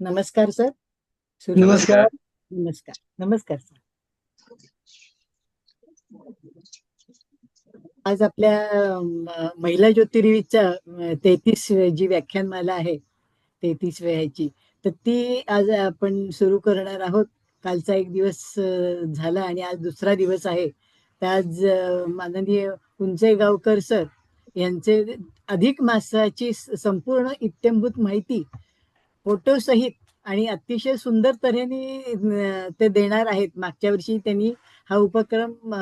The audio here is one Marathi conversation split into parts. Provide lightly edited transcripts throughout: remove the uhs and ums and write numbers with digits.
नमस्कार सर. सुरू करू. नमस्कार. नमस्कार. नमस्कार सर. आज आपल्या महिला ज्योतिर्विदच्या 33 जी व्याख्यानमाला आहे, 33 ह्याची, तर ती आज आपण सुरू करणार आहोत. कालचा एक दिवस झाला आणि आज दुसरा दिवस आहे. तर आज माननीय उंचेगावकर सर यांचे अधिक मासाची संपूर्ण इत्थंभूत माहिती फोटोसहित आणि अतिशय सुंदर तऱ्हेने ते देणार आहेत. मागच्या वर्षी त्यांनी हा उपक्रम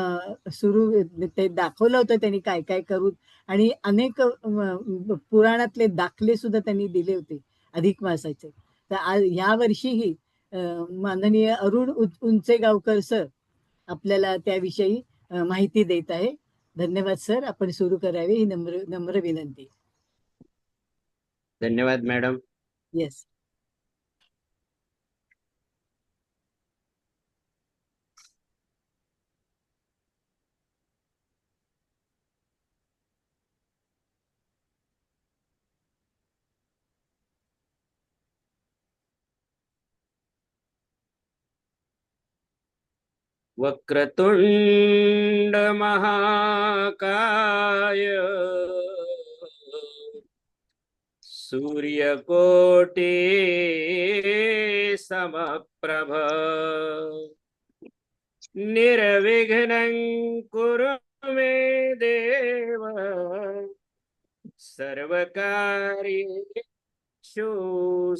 सुरू ते दाखवलं होतं त्यांनी काय काय करून, आणि अनेक पुराणातले दाखले सुद्धा त्यांनी दिले होते अधिक मासाचे. तर आज या वर्षीही माननीय अरुण उंचेगावकर सर आपल्याला त्याविषयी माहिती देत आहे. धन्यवाद सर. आपण सुरू करावे ही नम्र नम्र विनंती. धन्यवाद मॅडम. येस. वक्रतुंड महाकाय सूर्यकोटि समप्रभ निर्विघ्नं कुरु मे देव सर्वकार्येषु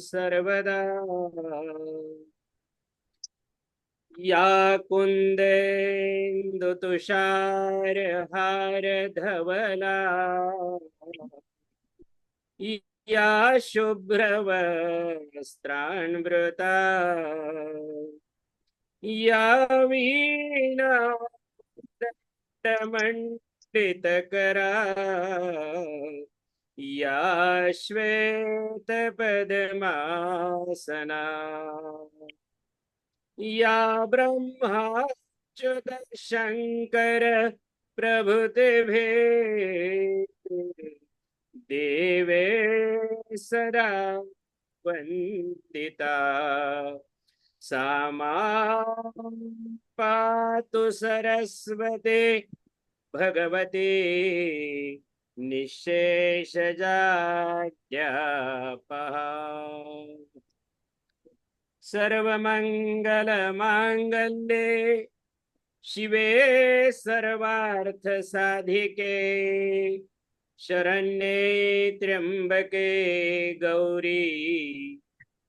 सर्वदा. या कुंदेन्दु तुषार हार धवला या शुभ्रवस्त्रान्वृता या वीणा दण्डमण्डितकरा या श्वेतपद्मासना या ब्रह्माच्युत शंकर प्रभृतिभे देवे सदा वंदिता. सा मां पातु सरस्वती भगवती निःशेषजाड्यापहा. सर्वमंगलमांगल्ये शिवे सर्वार्थसाधिके शरण्ये त्र्यंबके गौरी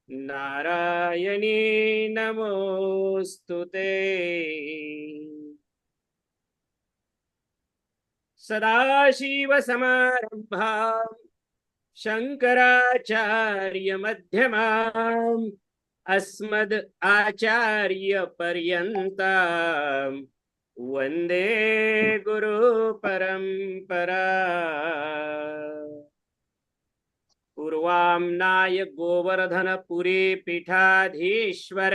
नारायणी नमोस्तुते. सदाशिव समारंभां शंकराचार्य मध्यमाम् अस्मद् आचार्य पर्यन्तां वंदे गुरु परंपरा. पूर्वाम्नाय गोवर्धनपुरी पीठाधीश्वर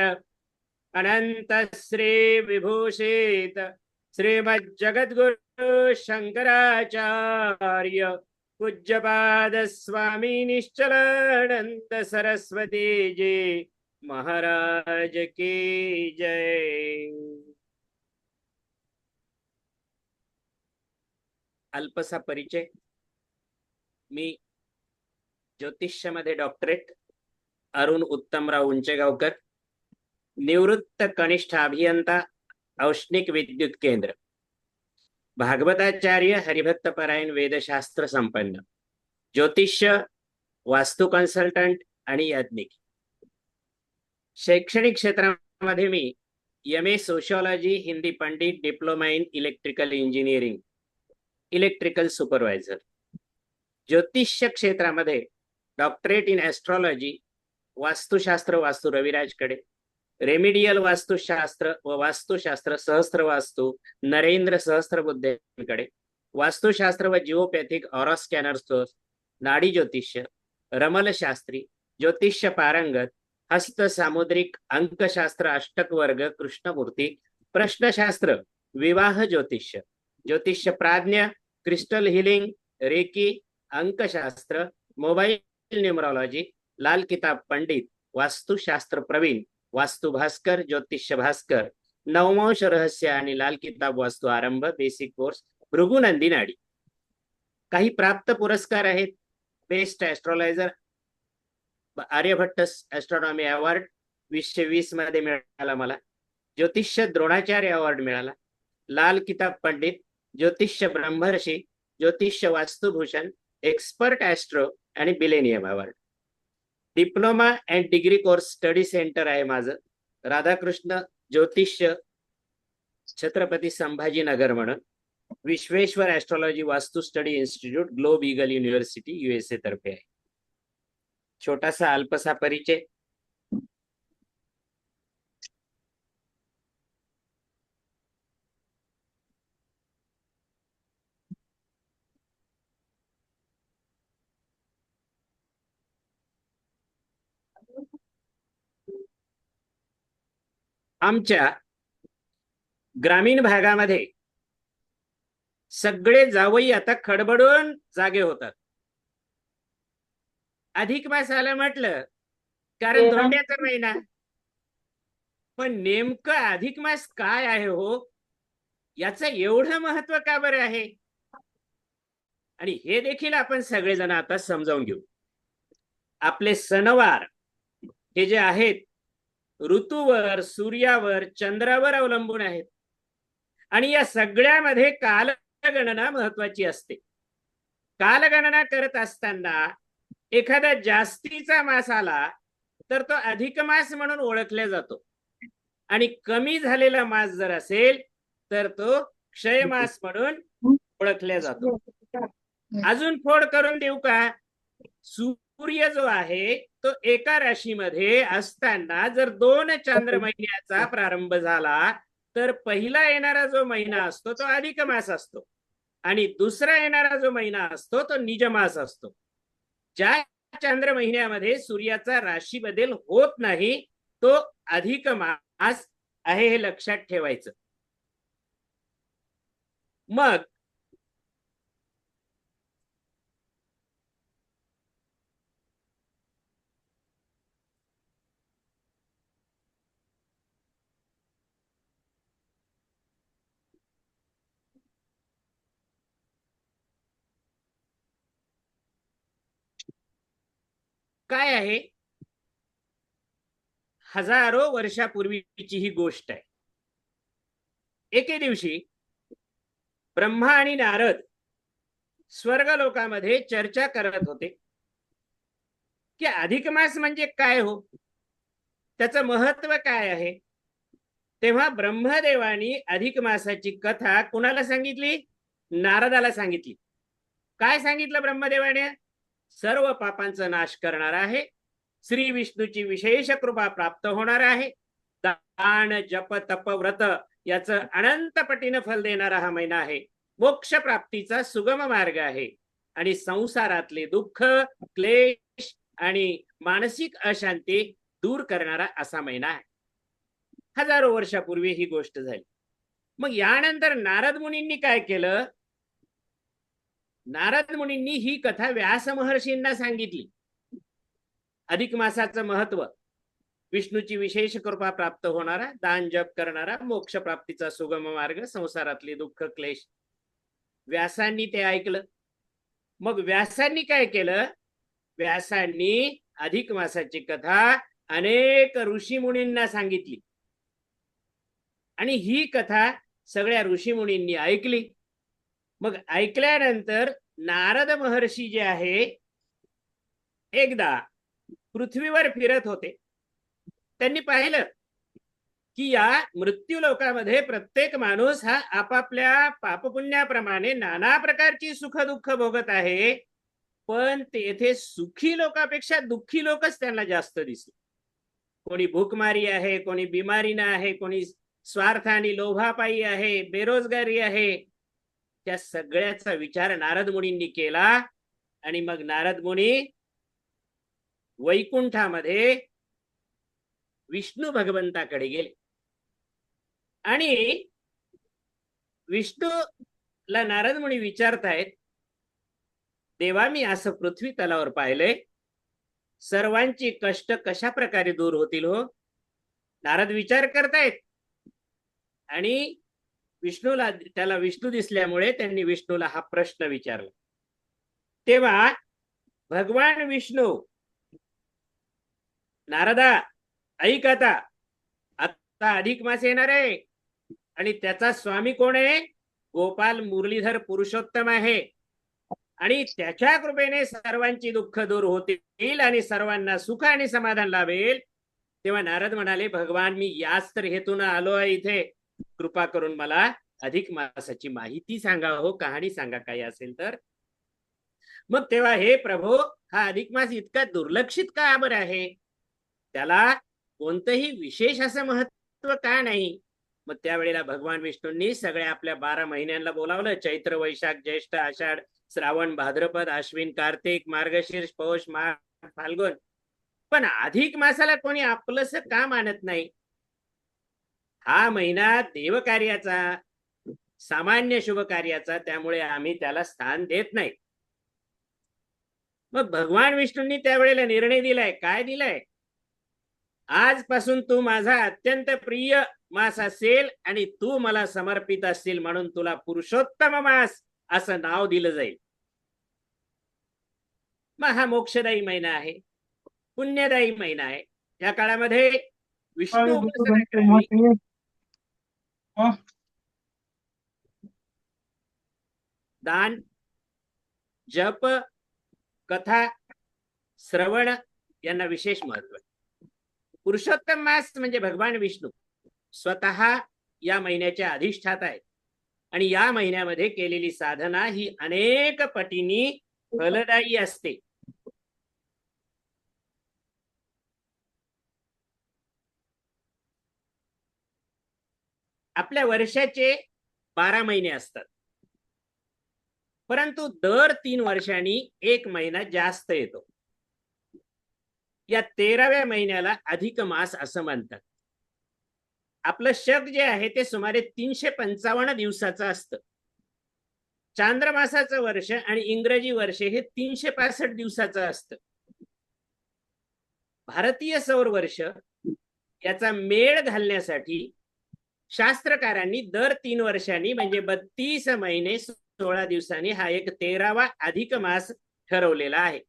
अनंत श्री विभूषित श्रीमज्जगद्गुरु शंकराचार्य पूज्यपाद स्वामी निश्चलानंद सरस्वती जी महाराज की जय. अल्पसा परिचय. मी ज्योतिष्यामध्ये डॉक्टरेट, अरुण उत्तमराव उंचेगावकर, निवृत्त कनिष्ठ अभियंता, औष्णिक विद्युत केंद्र, भागवताचार्य, हरिभक्तपरायण, वेदशास्त्र संपन्न, ज्योतिष्य, वास्तु कन्सल्टंट आणि याज्ञिक. शैक्षणिक क्षेत्रामध्ये मी MA sociology, Hindi Pandit, diploma in electrical engineering, electrical supervisor. ज्योतिष्य क्षेत्रामध्ये डॉक्टरेट इन ॲस्ट्रॉलॉजी, वास्तुशास्त्र, वास्तू रविराजकडे, रेमिडियल वास्तुशास्त्र व वास्तुशास्त्र सहस्त्र वास्तू नरेंद्र सहस्त्रबुद्धेकडे, वास्तुशास्त्र व जिओपॅथिक ऑरा स्कॅनर सोर्स, नाडी ज्योतिष्य, रमलशास्त्री, ज्योतिष्य पारंगत, हस्त सामुद्रिक, अंकशास्त्र, अष्टक वर्ग, कृष्णमूर्ती, प्रश्नशास्त्र, विवाह ज्योतिष्य, ज्योतिष्य प्राज्ञ, क्रिस्टल हिलिंग, रेकी, अंकशास्त्र, मोबाईल न्यूमरोलॉजी, लाल किताब पंडित वास्तुशास्त्र प्रवीण, वास्तु भास्कर, ज्योतिष्य भास्कर, नवमांश रहस्य आणि लाल किताब वास्तु आरंभ बेसिक कोर्स, भृगुनंदी नाडी. काही प्राप्त पुरस्कार आहेत. बेस्ट ऍस्ट्रॉलॉयझर आर्यभट्ट ऍस्ट्रॉनॉमी अवॉर्ड 2020 मध्ये मिळाला मला. ज्योतिष्य द्रोणाचार्य अवॉर्ड मिळाला. लाल किताब पंडित, ज्योतिष्य ब्रह्मर्षी, ज्योतिष्य वास्तुभूषण, एक्सपर्ट ऍस्ट्रो आणि बिलेनियम award. Diploma and degree course study centre आहे माझं, राधाकृष्ण ज्योतिष्य छत्रपती संभाजीनगर म्हणून. Vishweshwar astrology vastu study institute, Globe Eagle University, USA तर्फे आहे. छोटासा अल्पसा परिचय. आमच्या ग्रामीण भागामध्ये सगळे जावई आता खडबडून जागे होतात. अधिक मास आला म्हटलं कारण धोंड्याचा महिना. पण नेमकं अधिक मास काय आहे हो, याचं एवढं महत्व का बरं आहे, आणि हे देखील आपण सगळेजण आता समजावून घेऊ. आपले सणवार हे जे आहेत ऋतूवर, सूर्यावर, चंद्रावर अवलंबून आहेत. आणि या सगळ्यामध्ये कालगणना महत्वाची असते. कालगणना करत असताना एखादा जास्तीचा मास आला तर तो अधिक मास म्हणून ओळखला जातो, आणि कमी झालेला मास जर असेल तर तो क्षय मास म्हणून ओळखला जातो. अजून फोड करून देऊ का? सूर्य जो आहे तो एका राशीमध्ये असताना जर 2 चांद्र महिन्याचा प्रारंभ झाला तर पहिला येणारा जो महिना असतो तो अधिक मास असतो, आणि दुसरा येणारा जो महिना असतो तो निजमास असतो. ज्या चांद्र महिन्यामध्ये सूर्याचा राशी बदल होत नाही तो अधिक मास आहे, हे लक्षात ठेवायचं. मग काय आहे, हजारो वर्षापूर्वीची ही गोष्ट आहे. एके दिवशी ब्रह्मा आणि नारद स्वर्ग लोकामध्ये चर्चा करत होते की अधिक मास म्हणजे काय हो, त्याचं महत्व काय आहे. तेव्हा ब्रह्मदेवानी अधिक मासाची कथा कुणाला सांगितली? नारदाला सांगितली. काय सांगितलं ब्रह्मदेवाने? सर्व पापांचा नाश करणार आहे, श्री विष्णूची विशेष कृपा प्राप्त होणार आहे, दान जप तप व्रत याचं अनंत पटीनं फल देणारा हा महिना आहे, मोक्ष प्राप्तीचा सुगम मार्ग आहे, आणि संसारातले दुःख क्लेश आणि मानसिक अशांती दूर करणारा असा महिना आहे. हजारो वर्षापूर्वी ही गोष्ट झाली. मग यानंतर नारद मुनींनी काय केलं? नारद मुनींनी ही कथा व्यास महर्षींना सांगितली. अधिक मासाचं महत्व, विष्णूची विशेष कृपा प्राप्त होणारा, दान जप करणारा, मोक्ष प्राप्तीचा सुगम मार्ग, संसारातले दुःख क्लेश. व्यासांनी ते ऐकलं. मग व्यासांनी काय केलं? व्यासांनी अधिक मासाची कथा अनेक ऋषी मुनींना सांगितली, आणि ही कथा सगळ्या ऋषी मुनींनी ऐकली. मग ऐकल्यानंतर नारद महर्षी जे आहे एकदा पृथ्वीवर फिरत होते. त्यांनी पाहिलं की या मृत्यू लोकामध्ये प्रत्येक माणूस हा आपापल्या पापपुण्याप्रमाणे नाना प्रकारची सुख दुःख भोगत आहे, पण तेथे सुखी लोकांपेक्षा दुःखी लोकच त्यांना जास्त दिसले. कोणी भूकमारी आहे, कोणी बिमारीनं आहे, कोणी स्वार्थ आणि लोभापायी आहे, बेरोजगारी आहे. त्या सगळ्याचा विचार नारद मुनींनी केला, आणि मग नारद मुनी वैकुंठामध्ये विष्णू भगवंताकडे गेले, आणि विष्णूला नारद मुनी विचारतायत, देवा मी असं पृथ्वी तलावर पाहिलंय सर्वांची कष्ट कशा प्रकारे दूर होतील हो? नारद विचार करतायत आणि विष्णूला, त्याला विष्णू दिसल्यामुळे त्यांनी विष्णूला हा प्रश्न विचारला. तेव्हा भगवान विष्णू, नारदा ऐक, आता अधिक मास येणार आहे आणि त्याचा स्वामी कोण आहे? गोपाल मुरलीधर पुरुषोत्तम आहे आणि त्याच्या कृपेने सर्वांची दुःख दूर होतील आणि सर्वांना सुख आणि समाधान लाभेल. तेव्हा नारद म्हणाले, भगवान मी याच तर हेतून आलो आहे इथे, कृपा करून मला अधिक मासाची माहिती सांगा हो, कहाणी सांगा काही असेल तर. मग तेव्हा हे प्रभो, हा अधिक मास इतका दुर्लक्षित का बरं आहे? त्याला कोणतंही विशेष असं महत्व का नाही? मग त्यावेळेला भगवान विष्णूंनी सगळ्या आपल्या 12 महिन्यांना बोलावलं. चैत्र, वैशाख, ज्येष्ठ, आषाढ, श्रावण, भाद्रपद, अश्विन, कार्तिक, मार्गशीर्ष, पौष, माघ, फाल्गुन. पण अधिक मासाला कोणी आपलंसं का मानत नाही? हा महिना देवकार्याचा, सामान्य शुभ कार्याचा, त्यामुळे आम्ही त्याला स्थान देत नाही. मग भगवान विष्णूंनी त्यावेळेला निर्णय दिलाय. काय दिलाय? आजपासून तू माझा अत्यंत प्रिय मास असेल आणि तू मला समर्पित असशील म्हणून तुला पुरुषोत्तम मास असं नाव दिलं जाईल. मग हा मोक्षदायी महिना आहे, पुण्यदायी महिना आहे. या काळामध्ये विष्णू उपासना करावी, दान, जप, कथा, श्रवण यांना विशेष महत्व आहे. पुरुषोत्तम मास म्हणजे भगवान विष्णू स्वतः या महिन्याच्या अधिष्ठाता आहेत आणि या महिन्यामध्ये केलेली साधना ही अनेक पटींनी फलदायी असते. आपल्या वर्षाचे 12 महिने असतात, परंतु दर 3 वर्षांनी एक महिना जास्त येतो. या 13व्या महिन्याला अधिक मास असं म्हणतात. आपलं शक जे आहे ते सुमारे 355 दिवसाचं असतं. चांद्रमासाचं वर्ष आणि इंग्रजी वर्ष हे 365 दिवसाचं असतं. भारतीय सौर वर्ष याचा मेळ घालण्यासाठी शास्त्रकारांनी दर 3 वर्षांनी म्हणजे 32 महिने 16 दिवसांनी हा एक 13वा अधिक मास ठरवलेला आहे.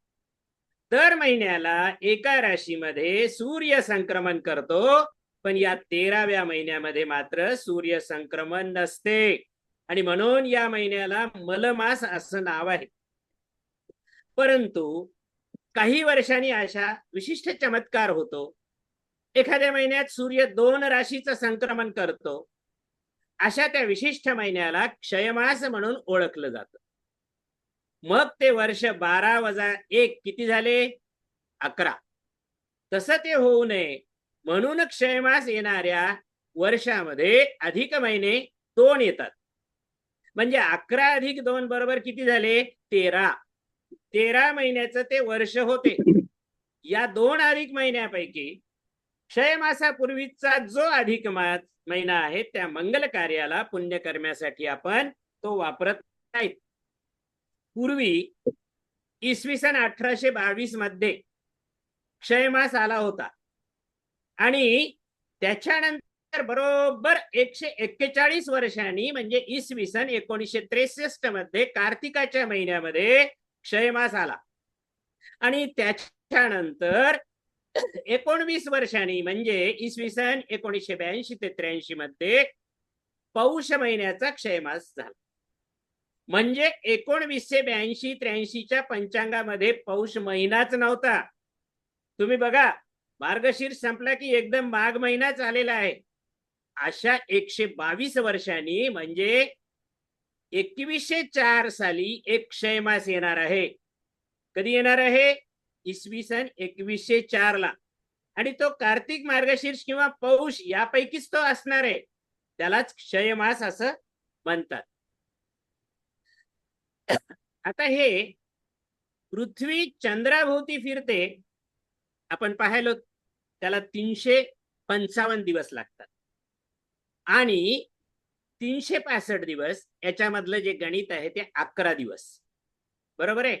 दर महिन्याला एका राशीमध्ये सूर्य संक्रमण करतो, पण या 13व्या महिन्यामध्ये मात्र सूर्य संक्रमण नसते आणि म्हणून या महिन्याला मलमास असं नाव आहे. परंतु काही वर्षांनी अशा विशिष्ट चमत्कार होतो. एखाद्या महिन्यात सूर्य 2 राशीचं संक्रमण करतो. अशा त्या विशिष्ट महिन्याला क्षयमास म्हणून ओळखलं जातं. मग ते वर्ष 12 वजा 1 किती झाले? 11. तसं ते होऊ नये म्हणून क्षयमास येणाऱ्या वर्षामध्ये अधिक महिने 2 येतात. म्हणजे 11 अधिक 2 बरोबर किती झाले? 13. 13 महिन्याचं ते वर्ष होते. या 2 अधिक महिन्यापैकी क्षयमासापूर्वीचा जो अधिक महिना आहे त्या मंगल कार्याला, पुण्यकर्म्यासाठी आपण तो वापरत नाहीत. पूर्वी इसवी सन 1822 मध्ये क्षयमास आला होता आणि त्याच्यानंतर बरोबर 141 वर्षांनी म्हणजे इसवी सन 1963 मध्ये कार्तिकाच्या महिन्यामध्ये क्षयमास आला आणि त्याच्यानंतर 19 वर्षांनी म्हणजे इसवी सन 1982 ते 83 मध्ये पौष महिन्याचा क्षयमास झाला. म्हणजे 1982-83च्या पंचांगामध्ये पौष महिनाच नव्हता. तुम्ही बघा, मार्गशीर्ष संपला की एकदम माघ महिनाच आलेला आहे. अशा 122 वर्षांनी म्हणजे 2104 साली एक क्षयमास येणार आहे. कधी येणार आहे? इसवी सन 2104 ला. आणि तो कार्तिक, मार्गशीर्ष किंवा पौष यापैकीच तो असणार आहे. त्यालाच क्षयमास असं म्हणतात. आता हे पृथ्वी चंद्राभोवती फिरते, आपण पाहिलो त्याला 355 दिवस लागतात आणि 365 दिवस याच्यामधलं जे गणित आहे ते 11 दिवस. बरोबर आहे.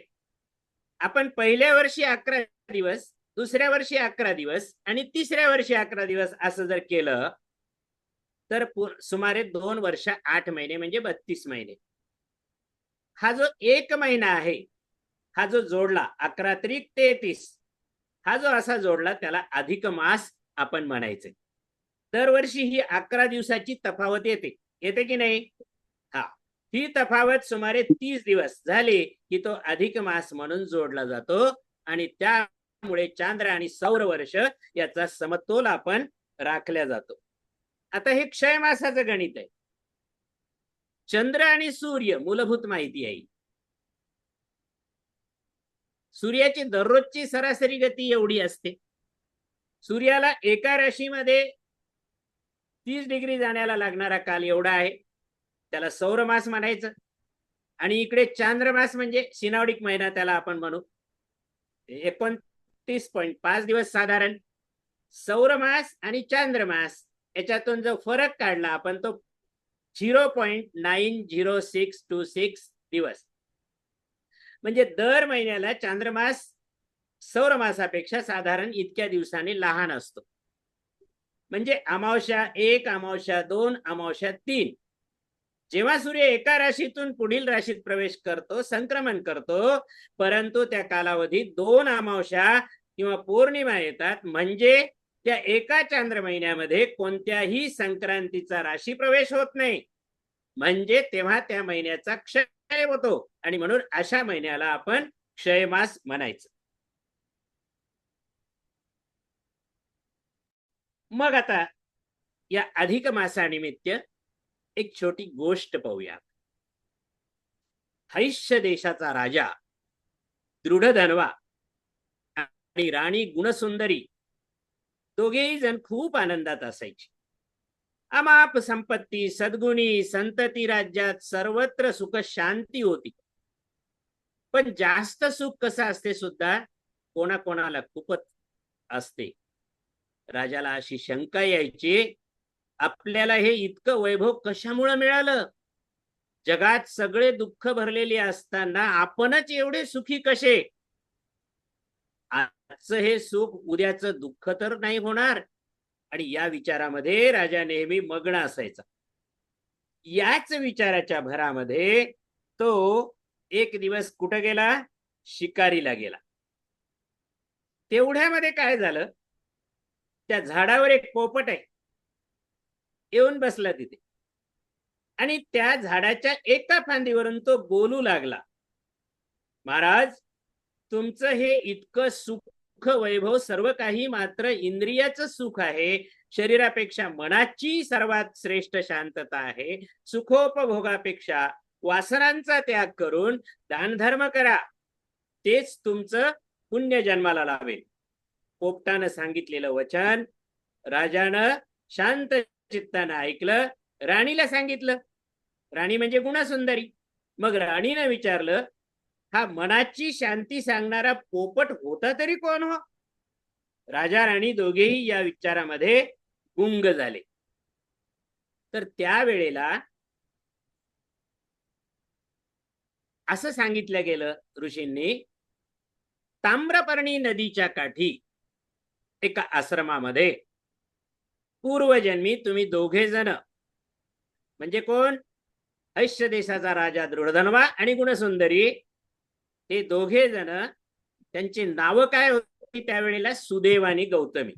आपण पहिल्या वर्षी 11 दिवस दुसऱ्या वर्षी 11 दिवस आणि तिसऱ्या वर्षी 11 दिवस असं जर केलं तर सुमारे 2 वर्ष 8 महिने म्हणजे 32 महिने. हा जो 1 महिना आहे, हा जो जोडला 11 त्रिक 33, हा जो असा जोडला त्याला अधिक मास आपण म्हणायचे. दरवर्षी ही 11 दिवसाची तफावत येते, येते की नाही? हा, ही तफावत सुमारे 30 दिवस झाली की तो अधिक मास म्हणून जोडला जातो आणि त्यामुळे चांद्र आणि सौर वर्ष याचा समतोल आपण राखल्या जातो. आता हे क्षय मासाचं गणित आहे. चंद्र आणि सूर्य मूलभूत माहिती आहे. सूर्याची दररोजची सरासरी गती एवढी असते. सूर्याला एका राशीमध्ये 30 डिग्री जाण्याला लागणारा काल एवढा आहे, त्याला सौरमास म्हणायचं. आणि इकडे चांद्रमास म्हणजे शिनावडिक महिना त्याला आपण म्हणू, 29.5 दिवस साधारण. सौरमास आणि चांद्रमास याच्यातून जो फरक काढला आपण तो 0.90626 दिवस. म्हणजे दर महिन्याला चांद्रमास सौरमासापेक्षा साधारण इतक्या दिवसांनी लहान असतो. म्हणजे अमावस्या 1, अमावस्या 2, अमावस्या 3. जेव्हा सूर्य एका राशीतून पुढील राशीत प्रवेश करतो, संक्रमण करतो, परंतु त्या कालावधीत 2 अमावस्या किंवा पौर्णिमा येतात. म्हणजे त्या एका चांद्र महिन्यामध्ये कोणत्याही संक्रांतीचा राशी प्रवेश होत नाही. म्हणजे तेव्हा त्या महिन्याचा क्षय होतो आणि म्हणून अशा महिन्याला आपण क्षयमास म्हणायचं. मग आता या अधिक मासानिमित्त एक छोटी गोष्ट पाहूया. हैष्य देशाचा राजा दृढधन्वा आणि राणी गुणसुंदरी दोघेही जण खूप आनंदात असायचे. अमाप संपत्ती, सद्गुणी, संतती राज्यात सर्वत्र सुख शांती होती. पण जास्त सुख कसं असते सुद्धा कोणाकोणाला खूपच असते. राजाला अशी शंका यायची, आपल्याला हे इतकं वैभव कशामुळे मिळालं? जगात सगळे दुःख भरलेले असताना आपणच एवढे सुखी कसे? आजचं हे सुख उद्याचं दुःख तर नाही होणार? आणि या विचारामध्ये राजा नेहमी मग्न असायचा. याच विचाराच्या भरामध्ये तो एक दिवस कुठे गेला? शिकारीला गेला. तेवढ्यामध्ये काय झालं, त्या झाडावर एक पोपट आहे, येऊन बसला तिथे आणि त्या झाडाच्या एका फांदीवरून तो बोलू लागला, महाराज, तुमचं हे इतकं सुख वैभव सर्व काही मात्र इंद्रियाचं सुख आहे. शरीरापेक्षा मनाची सर्वात श्रेष्ठ शांतता आहे. सुखोपभोगापेक्षा वासनांचा त्याग करून दानधर्म करा, तेच तुमचं पुण्य जन्माला लावेल. पोपटानं सांगितलेलं वचन राजानं शांत चित्तानं ऐकलं. राणीला सांगितलं. राणी म्हणजे गुणसुंदरी. मग राणीनं विचारलं, हा मनाची शांती सांगणारा पोपट होता तरी कोण हो? राजा राणी दोघेही या विचारामध्ये गुंग झाले. तर त्यावेळेला असं सांगितलं गेलं ऋषींनी, ताम्रपर्णी नदीच्या काठी एका आश्रमामध्ये पूर्वजन्मी तुम्ही दोघे जण, म्हणजे कोण? हैष्य देशाचा राजा दृढधन्वा आणि गुणसुंदरी, हे दोघे जण, त्यांची नावं काय होती त्यावेळेला? सुदेव आणि गौतमी.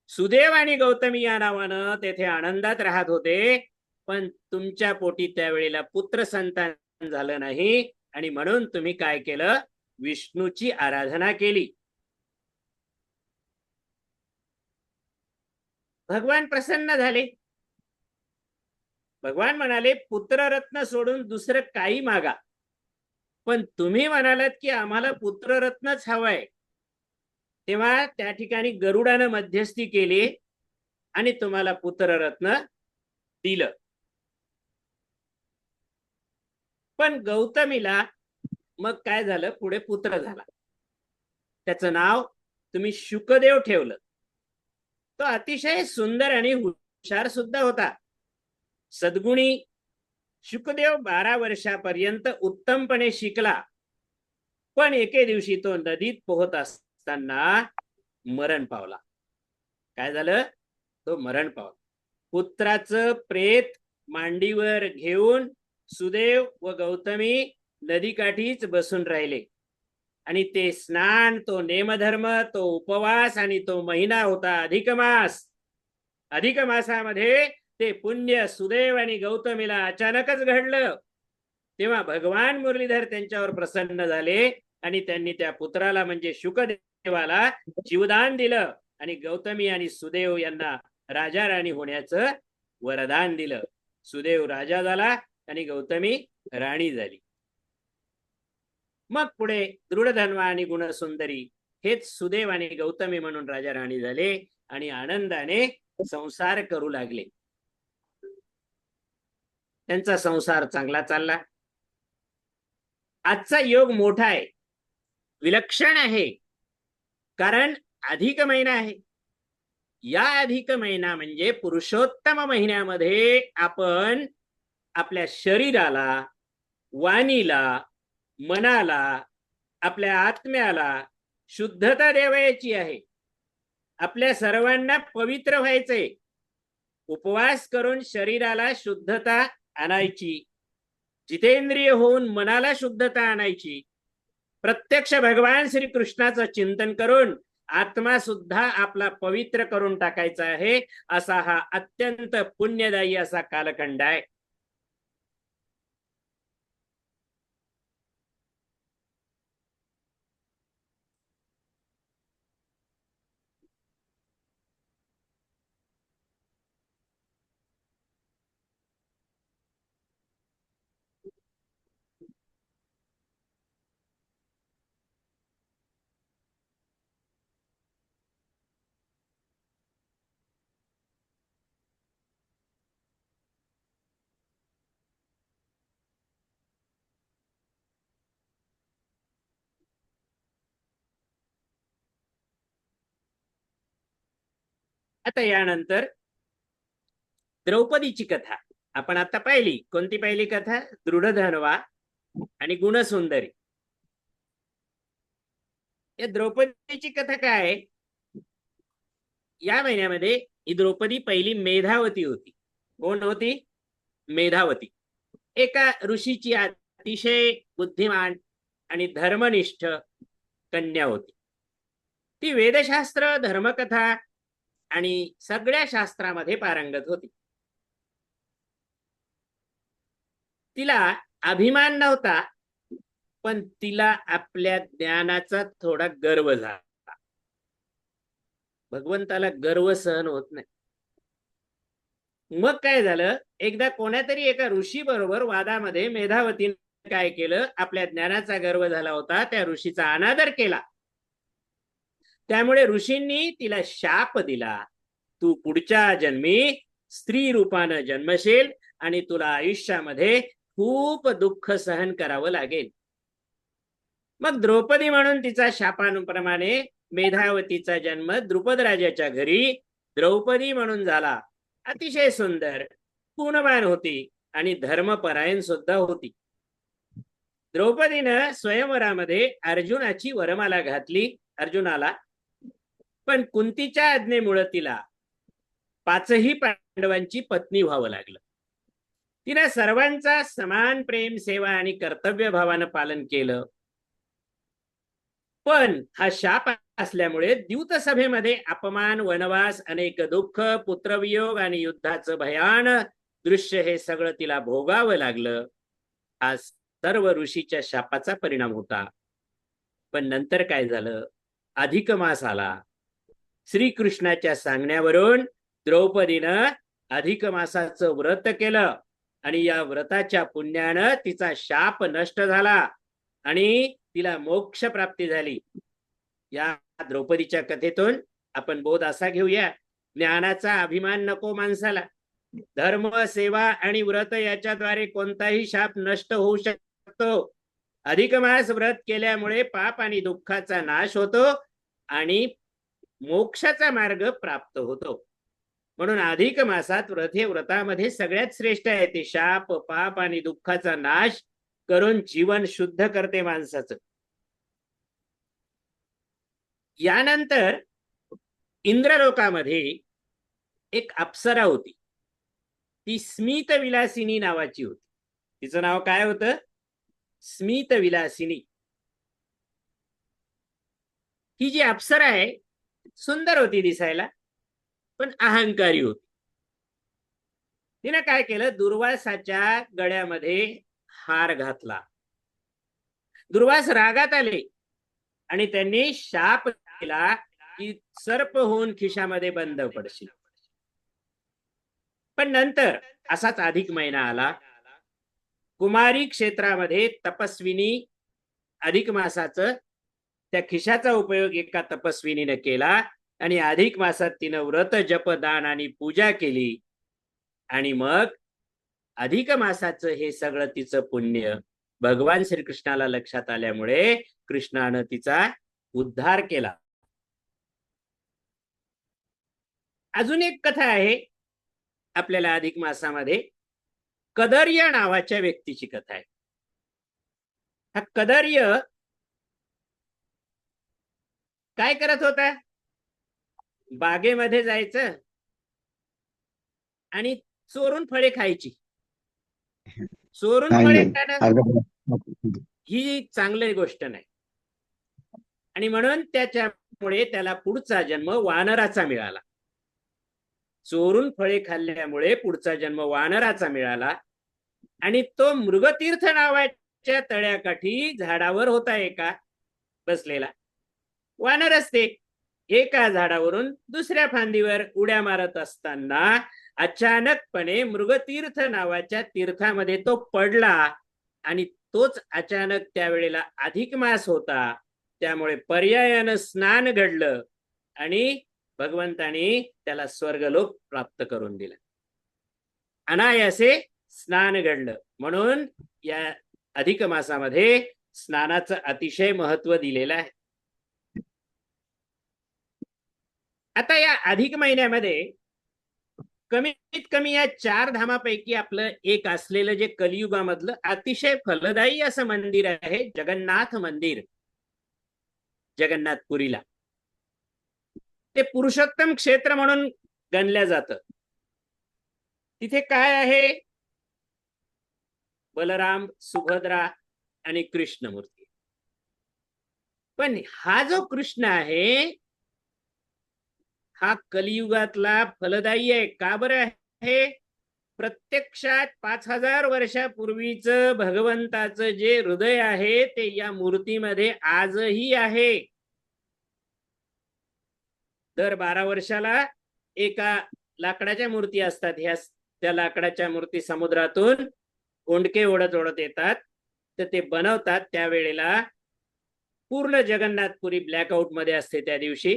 सुदेव आणि गौतमी या नावानं तेथे आनंदात राहत होते. पण तुमच्या पोटी त्यावेळेला पुत्र संतान झालं नाही आणि म्हणून तुम्ही काय केलं? विष्णूची आराधना केली. भगवान प्रसन्न झाले. भगवान म्हणाले, पुत्ररत्न सोडून दुसरं काही मागा. पण तुम्ही म्हणालात की आम्हाला पुत्ररत्नच हवंय. तेव्हा त्या ठिकाणी गरुडानं मध्यस्थी केली आणि तुम्हाला पुत्ररत्न दिलं. पण गौतमीला मग काय झालं? पुढे पुत्र झाला. त्याचं नाव तुम्ही शुकदेव ठेवलं. तो अतिशय सुंदर आणि हुशार सुद्धा होता. सद्गुणी शुकदेव 12 वर्षापर्यंत उत्तमपणे शिकला. पण एके दिवशी तो नदीत पोहत असताना असताना मरण पावला. काय झालं? तो मरण पावला. पुत्राचं प्रेत मांडीवर घेऊन सुदेव व गौतमी नदीकाठीच बसून राहिले. आणि ते स्नान, तो नेमधर्म, तो उपवास आणि तो महिना होता अधिक मास. अधिक मासामध्ये ते पुण्य सुदेव आणि गौतमीला अचानकच घडलं. तेव्हा भगवान मुरलीधर त्यांच्यावर प्रसन्न झाले आणि त्यांनी त्या पुत्राला म्हणजे शुकदेवाला जीवदान दिलं आणि गौतमी आणि सुदेव यांना राजा राणी होण्याचं वरदान दिलं. सुदेव राजा झाला आणि गौतमी राणी झाली. मग पुढे दृढधन्वा आणि गुणसुंदरी हेच सुदेव आणि गौतमी म्हणून राजा राणी झाले आणि आनंदाने संसार करू लागले. त्यांचा संसार चांगला चालला. आजचा योग मोठा आहे, विलक्षण आहे, कारण अधिक महिना आहे. या अधिक महिना म्हणजे पुरुषोत्तम महिन्यामध्ये आपण आपल्या शरीराला, वाणीला, मनाला, आपल्या आत्म्याला शुद्धता द्यावयाची आहे. आपल्या सर्वांना पवित्र व्हायचंय. उपवास करून शरीराला शुद्धता आणायची, जितेंद्रिय होऊन मनाला शुद्धता आणायची, प्रत्यक्ष भगवान श्री कृष्णाचं चिंतन करून आत्मा सुद्धा आपला पवित्र करून टाकायचा आहे. असा हा अत्यंत पुण्यदायी असा कालखंड आहे. आता यानंतर द्रौपदीची कथा आपण आता पाहिली. कोणती पहिली कथा? दृढधन्वा आणि गुणसुंदरी. या द्रौपदीची कथा काय? या महिन्यामध्ये ही द्रौपदी पहिली मेधावती होती. कोण होती? मेधावती. एका ऋषीची अतिशय बुद्धिमान आणि धर्मनिष्ठ कन्या होती. ती वेदशास्त्र, धर्मकथा आणि सगळ्या शास्त्रामध्ये पारंगत होती. तिला अभिमान नव्हता, पण तिला आपल्या ज्ञानाचा थोडा गर्व झाला. भगवंताला गर्व सहन होत नाही. मग काय झालं? एकदा कोणातरी एका ऋषी बरोबर वादामध्ये मेधावतीने काय केलं? आपल्या ज्ञानाचा गर्व झाला होता, त्या ऋषीचा अनादर केला. त्यामुळे ऋषींनी तिला शाप दिला, तू पुढच्या जन्मी स्त्री रूपानं जन्मशील आणि तुला आयुष्यामध्ये खूप दुःख सहन करावं लागेल. मग द्रौपदी म्हणून तिचा शापानुप्रमाणे मेधावतीचा जन्म द्रुपद राजाच्या घरी द्रौपदी म्हणून झाला. अतिशय सुंदर, गुणवान होती आणि धर्मपरायण सुद्धा होती. द्रौपदीनं स्वयंवरामध्ये अर्जुनाची वरमाला घातली अर्जुनाला, पण कुंतीच्या आज्ञेमुळे तिला 5ही पांडवांची पत्नी व्हावं लागलं. तिने सर्वांचा समान प्रेम, सेवा आणि कर्तव्य भावानं पालन केलं. पण हा शाप असल्यामुळे द्यूत सभेमध्ये अपमान, वनवास, अनेक दुःख, पुत्रवियोग आणि युद्धाचं भयान दृश्य हे सगळं तिला भोगावं लागलं. हा सर्व ऋषीच्या शापाचा परिणाम होता. पण नंतर काय झालं? अधिक मास आला. श्रीकृष्णाच्या सांगण्यावरून द्रौपदीनं अधिक मासाचं व्रत केलं आणि या व्रताच्या पुण्यानं तिचा शाप नष्ट झाला आणि तिला मोक्ष प्राप्ती झाली. या द्रौपदीच्या कथेतून आपण बोध असा घेऊया, ज्ञानाचा अभिमान नको माणसाला. धर्म, सेवा आणि व्रत याच्याद्वारे कोणताही शाप नष्ट होऊ शकतो. अधिक मास व्रत केल्यामुळे पाप आणि दुःखाचा नाश होतो आणि मोक्षाचा मार्ग प्राप्त होतो. म्हणून अधिक मासात व्रत हे व्रतामध्ये सगळ्यात श्रेष्ठ आहे. ते शाप, पाप आणि दुःखाचा नाश करून जीवन शुद्ध करते माणसाचं. यानंतर इंद्रलोकामध्ये एक अप्सरा होती, ती स्मित विलासिनी नावाची होती. तिचं नाव काय होतं? स्मित विलासिनी. ही जी अप्सरा आहे सुंदर होती दिसायला, पण अहंकारी होती. तिने काय केलं? दुर्वासाच्या गळ्यामध्ये हार घातला. दुर्वास रागात आले आणि त्यांनी शाप दिला की सर्प होऊन खिशामध्ये बंद पडशील. पण नंतर असाच अधिक महिना आला. कुमारी क्षेत्रामध्ये तपस्विनी अधिक मासाचं त्या खिशाचा उपयोग एका तपस्विनीने केला आणि अधिक मासात तिनं व्रत जप दान आणि पूजा केली. आणि मग अधिक मासाचं हे सगळं तिचं पुण्य भगवान श्रीकृष्णाला लक्षात आल्यामुळे कृष्णानं तिचा उद्धार केला. अजून एक कथा आहे आपल्याला अधिक मासामध्ये. कदर्य नावाच्या व्यक्तीची कथा आहे. हा कदर्य काय करत होता? बागेमध्ये जायचं आणि चोरून फळे खायची. चोरून फळे खाणं ही चांगली गोष्ट नाही, आणि म्हणून त्याच्यामुळे त्याला पुढचा जन्म वानराचा मिळाला. चोरून फळे खाल्ल्यामुळे पुढचा जन्म वानराचा मिळाला आणि तो मृगतीर्थ नावाच्या तळ्याकाठी झाडावर होता एका बसलेला. वानर असते एका झाडावरून दुसऱ्या फांदीवर उड्या मारत असताना अचानकपणे मृगतीर्थ नावाच्या तीर्थामध्ये तो पडला आणि तोच अचानक त्यावेळेला अधिक मास होता. त्यामुळे पर्यायानं स्नान घडलं आणि भगवंतानी त्याला स्वर्गलोक प्राप्त करून दिला. अनायासे स्नान घडलं. म्हणून या अधिक मासामध्ये स्नानाचं अतिशय महत्व दिलेलं आहे. आता या अधिक महिन्यामध्ये कमीत कमी या 4 धामापैकी आपलं एक असलेलं जे कलियुगामधलं अतिशय फलदायी असं मंदिर आहे जगन्नाथ मंदिर, जगन्नाथपुरीला. ते पुरुषोत्तम क्षेत्र म्हणून गणल्या जातं. तिथे काय आहे? बलराम, सुभद्रा आणि कृष्ण मूर्ती. पण हा जो कृष्ण आहे हा कलियुगातला फलदायी आहे. का बरं आहे? प्रत्यक्षात 5000 वर्षापूर्वीचं भगवंताचं जे हृदय आहे ते या मूर्तीमध्ये आजही आहे. दर 12 वर्षाला एका लाकडाच्या मूर्ती असतात. ह्या त्या लाकडाच्या मूर्ती समुद्रातून ओंडके ओढत ओढत येतात, तर ते बनवतात. त्यावेळेला पूर्ण जगन्नाथपुरी ब्लॅकआउट मध्ये असते त्या दिवशी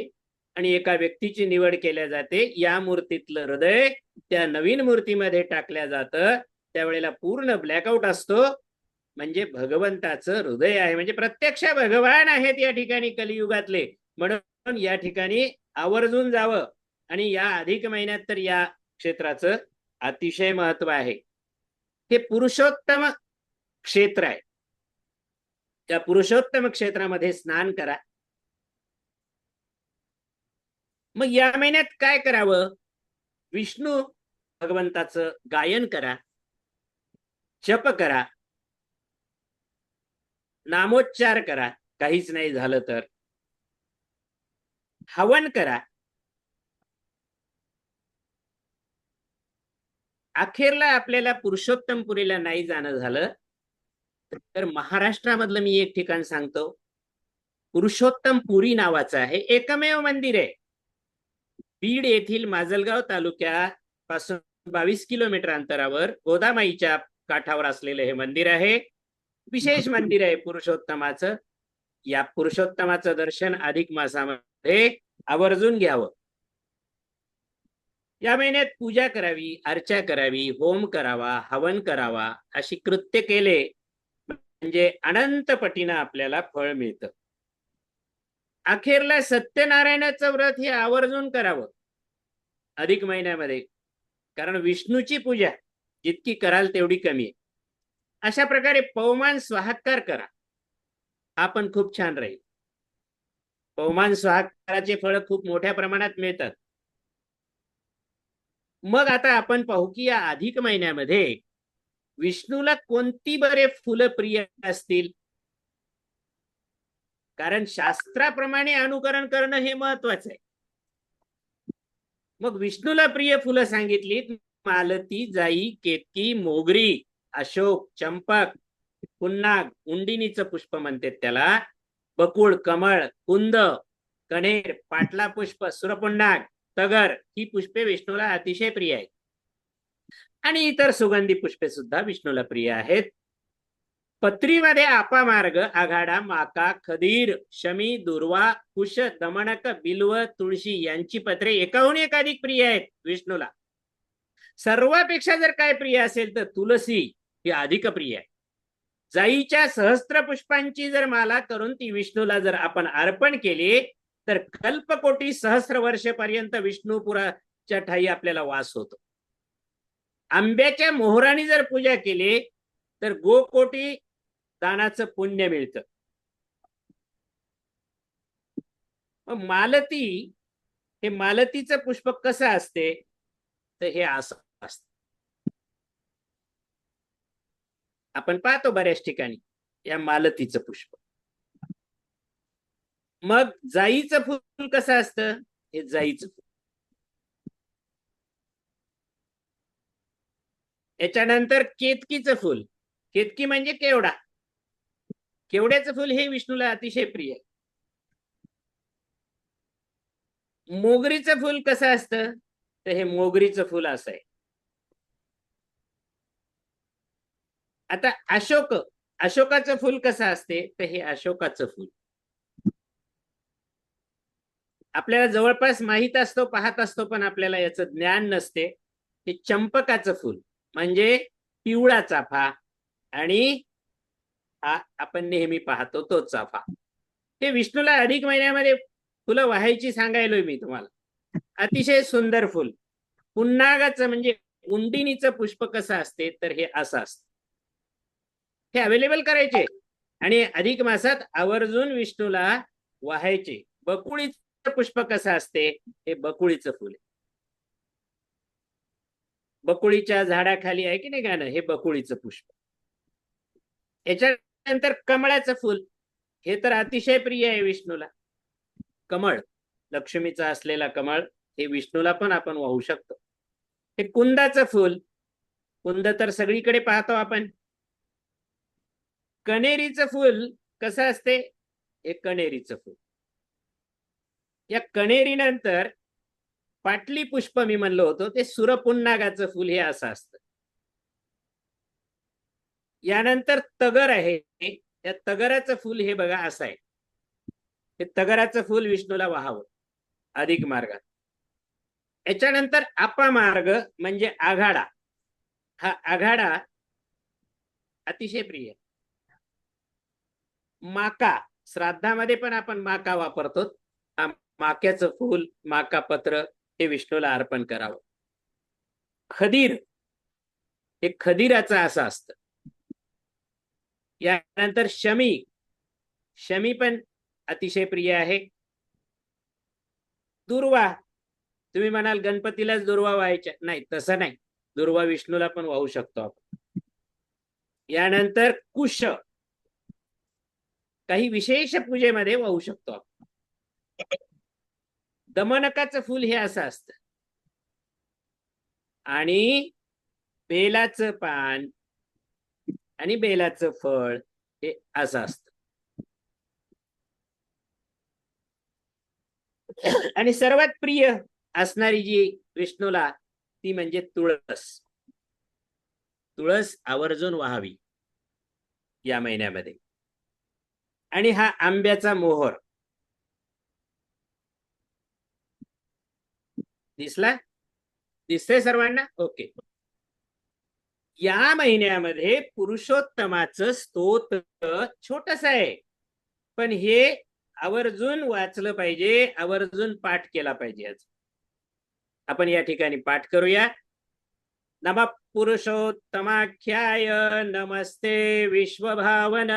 आणि एका व्यक्तीची निवड केल्या जाते. या मूर्तीतलं हृदय त्या नवीन मूर्तीमध्ये टाकल्या जातं. त्यावेळेला पूर्ण ब्लॅकआउट असतो. म्हणजे भगवंताचं हृदय आहे, म्हणजे प्रत्यक्ष भगवान आहेत या ठिकाणी कलियुगातले. म्हणून या ठिकाणी आवर्जून जावं. आणि या अधिक महिन्यात तर या क्षेत्राचं अतिशय महत्व आहे. हे पुरुषोत्तम क्षेत्र आहे. त्या पुरुषोत्तम क्षेत्रामध्ये स्नान करा. मग या महिन्यात काय करावं? विष्णू भगवंताचं गायन करा, जप करा, नामोच्चार करा, काहीच नाही झालं तर हवन करा. अखेरला आपल्याला पुरुषोत्तमपुरीला नाही जाणं झालं तर महाराष्ट्रामधलं मी एक ठिकाण सांगतो. पुरुषोत्तमपुरी नावाचं आहे, एकमेव मंदिर आहे. बीड येथील माजलगाव तालुक्यापासून 22 किलोमीटर अंतरावर गोदामाईच्या काठावर असलेलं हे मंदिर आहे. विशेष मंदिर आहे पुरुषोत्तमाचं. या पुरुषोत्तमाचं दर्शन अधिक मासामध्ये आवर्जून घ्यावं. या महिन्यात पूजा करावी, अर्चा करावी, होम करावा, हवन करावा. अशी कृत्य केले म्हणजे अनंत पटीनं आपल्याला फळ मिळतं. अखेरला सत्यनारायणाचं व्रत हे आवर्जून करावं अधिक महिन्यामध्ये, कारण विष्णूची पूजा जितकी कराल तेवढी कमी आहे. अशा प्रकारे पवमान स्वाहाकार करा, आपण खूप छान राहील. पवमान स्वाहाकाराचे फळ खूप मोठ्या प्रमाणात मिळतात. मग आता आपण पाहू की या अधिक महिन्यामध्ये विष्णूला कोणती बरे फुलं प्रिय असतील. कारण शास्त्राप्रमाणे अनुकरण करणं हे महत्वाचं आहे. मग विष्णूला प्रिय फुलं सांगितली, मालती, जाई, केतकी, मोगरी, अशोक, चंपक, पुन्नाग, उंडिनीचं पुष्प म्हणतात त्याला, बकुळ, कमळ, कुंद, कणेर, पाटला पुष्प, सुरपुन्नाग, तगर ही पुष्पे विष्णूला अतिशय प्रिय आहेत. आणि इतर सुगंधी पुष्पे सुद्धा विष्णूला प्रिय आहेत. पत्रीमध्ये आपामार्ग, आघाडा, माका, खदीर, शमी, दुर्वा, कुश, दमणक, बिल्व, तुळशी यांची पत्रे एकाहून एकाधिक प्रिय आहेत विष्णूला. सर्वापेक्षा जर काय प्रिय असेल तर तुलसी ही अधिक प्रिय आहे. जाईच्या सहस्त्र पुष्पांची जर माला करून ती विष्णूला जर आपण अर्पण केली तर कल्पकोटी सहस्र वर्षपर्यंत विष्णुपुराच्या ठाई आपल्याला वास होतो. आंब्याच्या मोहराने जर पूजा केली तर गोकोटी दानाचं पुण्य मिळतं. मालती, हे मालतीचं पुष्प कसं असते तर हे असं असतं. आपण पाहतो बऱ्याच ठिकाणी या मालतीचं पुष्प. मग जाईचं फुल कसं असतं, हे जाईचं फुल. याच्यानंतर केतकीचं फुल, केतकी म्हणजे केवडा, केवड्याचं फुल हे विष्णूला अतिशय प्रिय आहे. मोगरीचं फुल कसं असतं तर हे मोगरीचं फुल असं आहे. आता अशोक, अशोकाचं फुल कसं असते तर हे अशोकाचं फुल. आपल्याला जवळपास माहित असतो, पाहत असतो, पण आपल्याला याचं ज्ञान नसते. हे चंपकाचं फुल म्हणजे पिवळा चाफा, आणि हा आपण नेहमी पाहतो तो चाफा. हे विष्णूला अधिक महिन्यामध्ये फुलं वाहायची सांगायलोय मी तुम्हाला. अतिशय सुंदर फुल. पुन्नागाचं म्हणजे उंडिनीचं पुष्प कसं असते तर हे असं असतं. हे अवेलेबल करायचे आणि अधिक मासात आवर्जून विष्णूला वाहायचे. बकुळीचं पुष्प कसं असते, हे बकुळीचं फुल. बकुळीच्या झाडाखाली आहे की नाही गाणं, हे बकुळीचं पुष्प. याच्यानंतर कमळाचं फुल, हे तर अतिशय प्रिय आहे विष्णूला. कमळ, लक्ष्मीचा असलेला कमळ, हे विष्णूला पण आपण वाहू शकतो. हे कुंदाचं फुल, कुंद तर सगळीकडे पाहतो आपण. कणेरीचं फुल कसं असते, हे कणेरीचं फुल. या कणेरी नंतर पाटली पुष्प मी म्हणलो होतो ते सुरपुन्नागाचं फुल हे असं असतं. यानंतर तगर आहे, या तगराचं फुल हे बघा असं आहे. हे तगराचं फुल विष्णूला वाहावं अधिक मार्गात. याच्यानंतर अपामार्ग म्हणजे आघाडा, हा आघाडा अतिशय प्रिय. माका, श्राद्धामध्ये पण आपण माका वापरतो. माक्याचं फुल, माका पत्र हे विष्णूला अर्पण करावं. खदीर, हे खदीराचं असं असतं. यानंतर शमी, शमी पण अतिशय प्रिय आहे. दुर्वा, तुम्ही म्हणाल गणपतीलाच दुर्वा व्हायच्या, नाही तसं नाही, दुर्वा विष्णूला पण वाहू शकतो आपण. यानंतर कुश, काही विशेष पूजेमध्ये वाहू शकतो आपण. दमनकाचं फुल हे असं असतं. आणि बेलाचं पान आणि बेलाचं फळ हे असं असतं. आणि सर्वात प्रिय असणारी जी विष्णूला, ती म्हणजे तुळस. तुळस आवर्जून वाहावी या महिन्यामध्ये. आणि हा आंब्याचा मोहर दिसला, दिसतंय सर्वांना? ओके. या महिन्यामध्ये पुरुषोत्तमाचं स्तोत्र छोटस आहे, पण हे आवर्जून वाचलं पाहिजे, आवर्जून पाठ केला पाहिजे. आपण या ठिकाणी पाठ करूया. नमः पुरुषोत्तमाख्याय नमस्ते विश्वभावन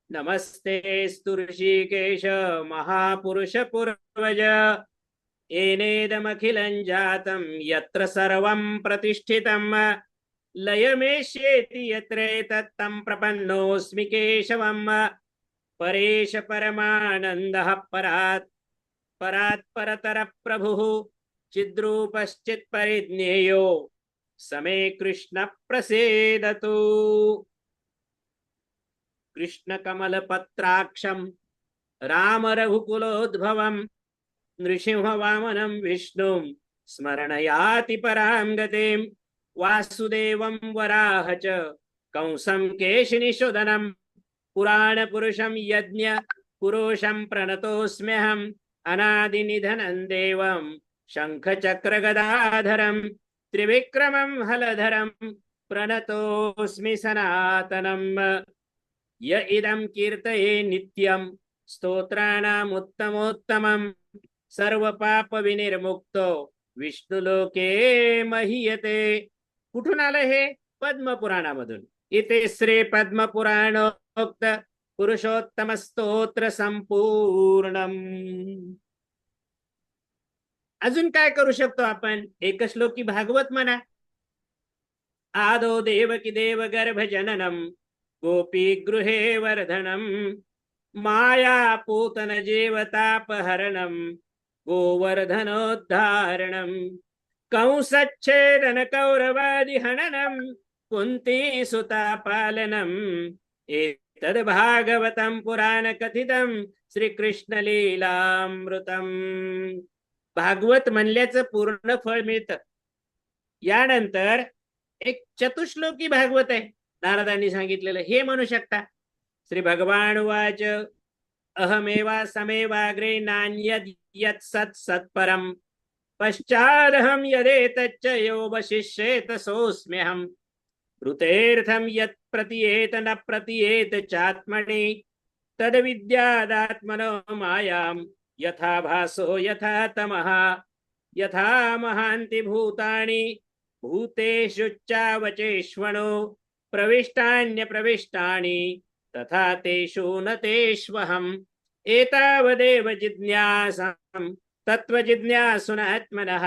नमस्ते ऋषिकेश महापुरुष पूर्वज येनेदमखिलं जातं यत्र सर्वं प्रतिष्ठितं लयमेष्येति यत्रेतत्तं प्रपन्नोऽस्मि केशवम् परेश परमानन्दः परात् परतर प्रभुः चिद्रूपश्चित्परिज्ञेयो समे कृष्ण प्रसीदतु। कृष्णकमलपत्राक्षं राम रघुकुलोद्भवं नृसिंहवामनं विष्णुं स्मरणयाति परां गतिं वासुदेवं वराह च कंसं केशिनिषुदनं पुराणपुरुषं यज्ञ पुरुषं प्रणतोऽस्म्यहम् अनादिनिधनं देवं शङ्खचक्रगदाधरं त्रिविक्रमं हलधरं प्रणतोऽस्मि सनातनम्। य इदं कीर्तये नित्यं स्तोत्राणामुत्तमोत्तमं सर्वपापविनिर्मुक्तो विष्णुलोके महीयते। कुठून आलं हे? पद्मपुराणामधून। इथे श्री पद्मपुराणोक्त पुरुषोत्तम स्तोत्र संपूर्णम। अजून काय करू शकतो आपण? एकश्लोकी भागवत म्हणा। आदो देवकी देव गर्भ जननम गोपी गृहे वर्धनम माया पूतन जीवतापहरणम गोवर्धनोद्धारणम कंसच्छेदन कौरवादि हननम कुंती सुता पालनम एतद् भागवतं पुराण कथितं श्रीकृष्ण लीलामृतम। भागवत म्हणल्याचं पूर्ण फळ मिळतं। यानंतर एक चतुश्लोकी भागवत आहे, नारदांनी सांगितलेलं, हे म्हणू शकता। श्री भगवान उवाच अहमेवा समेवाग्रे नान्यद् यत् सत् सत्परम पश्चादहं यदेतच्च यो वशिष्येत सोऽस्म्यहम् ऋतेर्थं यत् प्रतीयेत न प्रतीयेत चात्मनि तद्विद्यादात्मनो मायां यथा भासो यथा तमः यथा महान्ति भूतानि भूतेषु चावचेष्वणो प्रविष्टान्यप्रविष्टानि तथा तेषु न तेष्वहम् एतावदेव जिज्ञासां तत्त्वजिज्ञासुनात्मनः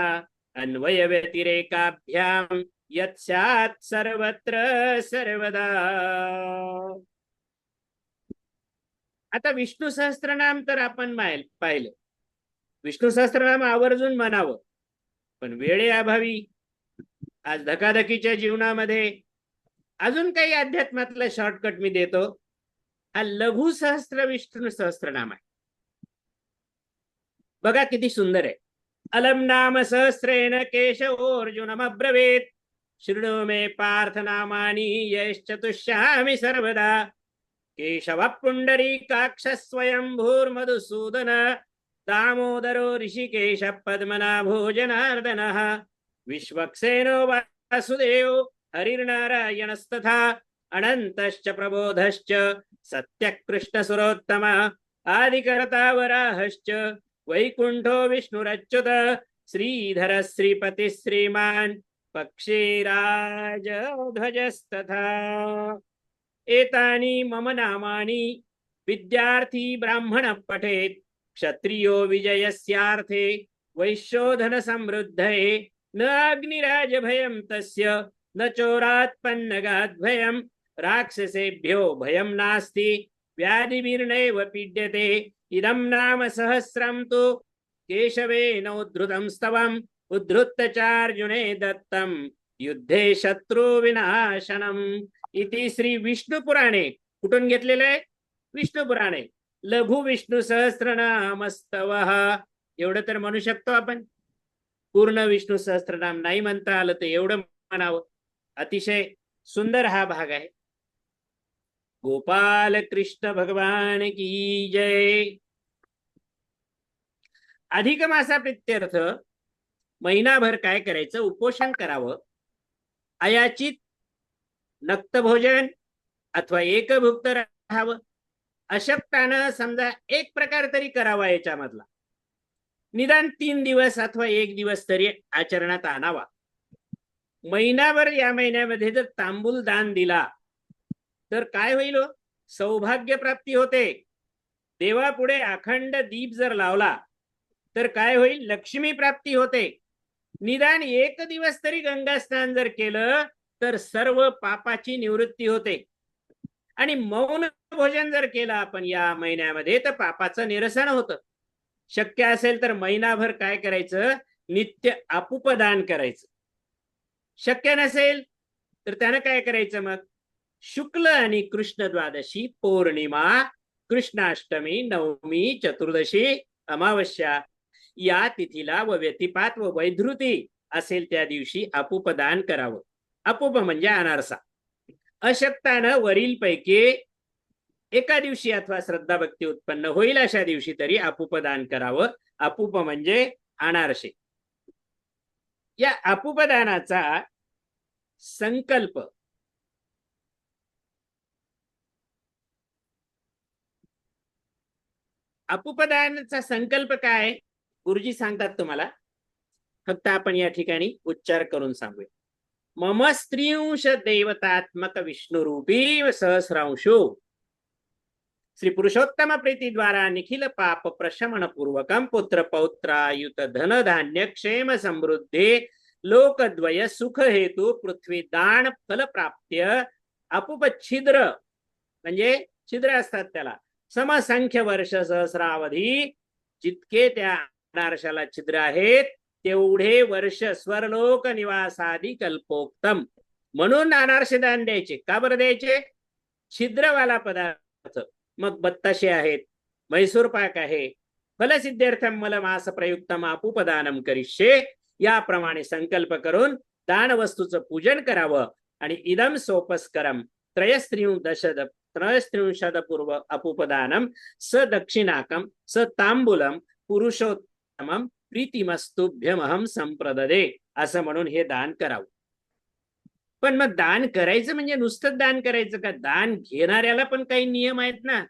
अन्वयव्यतिरेकाभ्यां यत् स्यात् सर्वत्र सर्वदा। आता विष्णू सहस्त्रनाम तर आपण पाहिलं, विष्णू सहस्त्रनाम आवर्जून म्हणावं, पण वेळेअभावी आज धकाधकीच्या जीवनामध्ये अजून काही अध्यात्मातलं शॉर्टकट मी देतो। हा लघु सहस्त्र विष्णू सहस्त्रनाम आहे, बघा किती सुंदर आहे। अलम नाम सहस्रेण केशवोऽर्जुनमब्रवीत् शृणु मे पार्थ नामानि यश्चतुष्यामि सर्वदा केशव पुंडरीकाक्ष स्वयंभूर्मधुसूदन दामोदरो ऋषिकेश पद्मनाभो जनार्दनः विश्वक्सेनो वासुदेव हरिर्नारायणस्तथा अनन्तश्च प्रबोधश्च सत्यकृष्णसुरोत्तम आदिकर्ता वराहश्च वैकुंठो विष्णुरच्युत श्रीधर श्रीपति श्रीमान पक्षीराज ध्वजस्तथा एतानि मम नामानि विद्यार्थी ब्राह्मण पठेत् क्षत्रियो विजयस्यार्थे वैश्योधन समृद्धये न अग्निराज भयं तस्य न चोरात्पन्नगात् भयं राक्षसेभ्यो भयं नास्ति व्याधिभिर्नैव पीड्यते इदं नाम सहस्रं तु केशवेनोद्धृतं स्तवम् उद्धृत्तचार्जुने दत्तं युद्धे शत्रु विनाशनम। इति श्री विष्णू पुराणे। कुठून घेतलेलं आहे? विष्णू पुराणे। लघु विष्णू सहस्रनामस्तवः एवढं तर म्हणू शकतो आपण। पूर्ण विष्णू सहस्त्रनाम नाही म्हणता आलं तर एवढं म्हणावं। अतिशय सुंदर हा भाग आहे। गोपाल कृष्ण भगवान की जय। अधिक मासा प्रित्यर्थ महिनाभर काय करायचं? उपोषण करावं, अयाचित नक्त भोजन अथवा एकभुक्त राहावं, अशक्तानं समजा एक प्रकार तरी करावा, याच्यामधला निदान 3 दिवस अथवा 1 दिवस तरी आचरणात आणावा। महिनाभर या महिन्यामध्ये जर तांबूल दान दिला तर काय होईल? सौभाग्य प्राप्ती होते. देवापुढे अखंड दीप जर लावला तर काय होईल? लक्ष्मी प्राप्ती होते. निदान एक दिवस तरी गंगा स्नान जर केलं तर सर्व पापाची निवृत्ती होते. आणि मौन भोजन जर केलं आपण या महिन्यामध्ये तर पापाचं निरसन होतं. शक्य असेल तर महिनाभर काय करायचं? नित्य आपुपदान करायचं. शक्य नसेल तर त्यानं काय करायचं? मग शुक्ल आणि कृष्ण द्वादशी, पौर्णिमा, कृष्णाष्टमी, नवमी, चतुर्दशी, अमावस्या या तिथीला व व्यतिपात व वैधृती असेल त्या दिवशी आपुपदान करावं. आपुप म्हणजे अनारसा. अशक्तानं वरील पैकी एका दिवशी अथवा श्रद्धा भक्ती उत्पन्न होईल अशा दिवशी तरी आपुपदान करावं. आपुप म्हणजे अनारसे. या आपुपदानाचा संकल्प आपुपदानाचा संकल्प काय गुरुजी सांगतात तुम्हाला. फक्त आपण या ठिकाणी उच्चार करून सांगूया. मम स्त्रींश देवतात्मक विष्णुरूपी सहस्रांशो श्री पुरुषोत्तम प्रीति द्वारा निखिल पाप प्रशमन पूर्वकम पुत्र पौत्रायुत धन धान्य क्षेम समृद्धि लोकद्वय सुख हेतु पृथ्वी दान फल प्राप्त्य अपुपछिद्र म्हणजे छिद्र असतात त्याला समसंख्य वर्ष सहस्रावधी जितके त्या अनारशाला छिद्र आहेत तेवढे वर्ष स्वर्लोक निवासादी कल्पोक्तम. म्हणून अनारसे दान द्यायचे. का बरं द्यायचे? छिद्रवाला पदार्थ. मग बत्ताशे आहेत, मैसूर पाक आहे. फलसिद्ध्यर्थम मलमास प्रयुक्तम आपुपदानम करिष्ये याप्रमाणे संकल्प करून दान वस्तूचं पूजन करावं. आणि इदम सोपस्करम त्रयस्त्रिंशद पूर्व अपुपदानम स दक्षिणाकम स तांबूलम पुरुषोत्तमम प्रीतिमस्तुभ्यमहम संप्रददे असं म्हणून हे दान करावं. पण मग दान करायचं म्हणजे नुसतं दान करायचं का? दान घेणाऱ्याला पण काही नियम आहेत ना.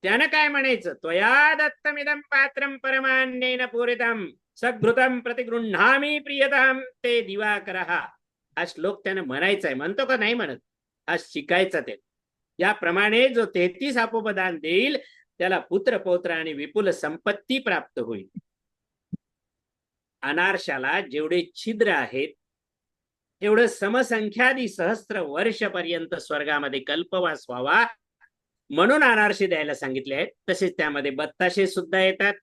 त्यानं काय म्हणायचं? त्वया दत्तमिदं पात्रं परमान्नेन पूरितं सघृतं प्रतिगृह्णामि प्रियतां ते दिवाकरः. हा श्लोक त्यानं म्हणायचा आहे. म्हणतो का नाही म्हणत? हा शिकायचा ते. याप्रमाणे जो 33 आपोपदान देईल त्याला पुत्र पौत्र आणि विपुल संपत्ती प्राप्त होईल. अनारशाला जेवढे छिद्र आहेत एवढं समसंख्यादी सहस्त्र वर्षपर्यंत स्वर्गामध्ये कल्पवास व्हावा म्हणून अनारसे द्यायला सांगितले आहेत. तसेच त्यामध्ये बत्ताशे सुद्धा येतात.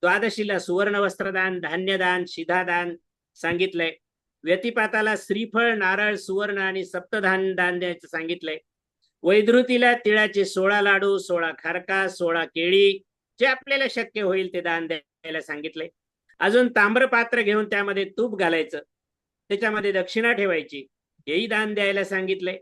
द्वादशीला सुवर्ण वस्त्रदान, धान्यदान, शिधादान सांगितलंय. व्यतिपाताला श्रीफळ, नारळ, सुवर्ण आणि सप्तधान्य दान द्यायचं सांगितलंय. वैधृतीला तिळाचे 16 लाडू, 16 खारका, 16 केळी जे आपल्याला शक्य होईल ते दान द्यायला सांगितलंय. अजून ताम्रपात्र घेऊन त्यामध्ये तूप घालायचं, त्याच्यामध्ये दक्षिणा ठेवायची, हेही दान द्यायला सांगितलंय.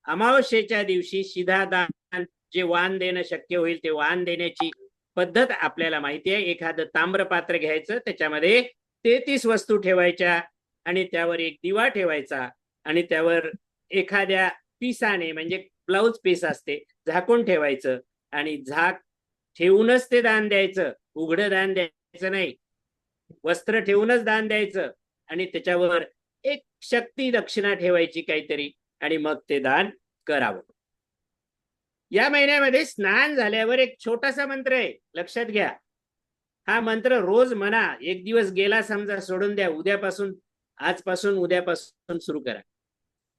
अमावस्येच्या दिवशी शिधादान जे वाण देणं शक्य होईल ते वाण देण्याची पद्धत आपल्याला माहिती आहे. एखादं ताम्रपात्र घ्यायचं, त्याच्यामध्ये 33 वस्तू ठेवायच्या आणि त्यावर एक दिवा ठेवायचा आणि त्यावर एखाद्या पिसाने म्हणजे ब्लाउज पीस असते झाकून ठेवायचं आणि झाक ठेवूनच ते दान द्यायचं. उघडं दान द्यायचं नाही. वस्त्र ठेवूनच दान द्यायचं आणि त्याच्यावर एक शक्ती दक्षिणा ठेवायची काहीतरी आणि मग ते दान करावं. या महिन्यामध्ये स्नान झाल्यावर एक छोटासा मंत्र आहे, लक्षात घ्या. हा मंत्र रोज म्हणा. एक दिवस गेला समजा सोडून द्या. आजपासून उद्यापासून सुरू करा.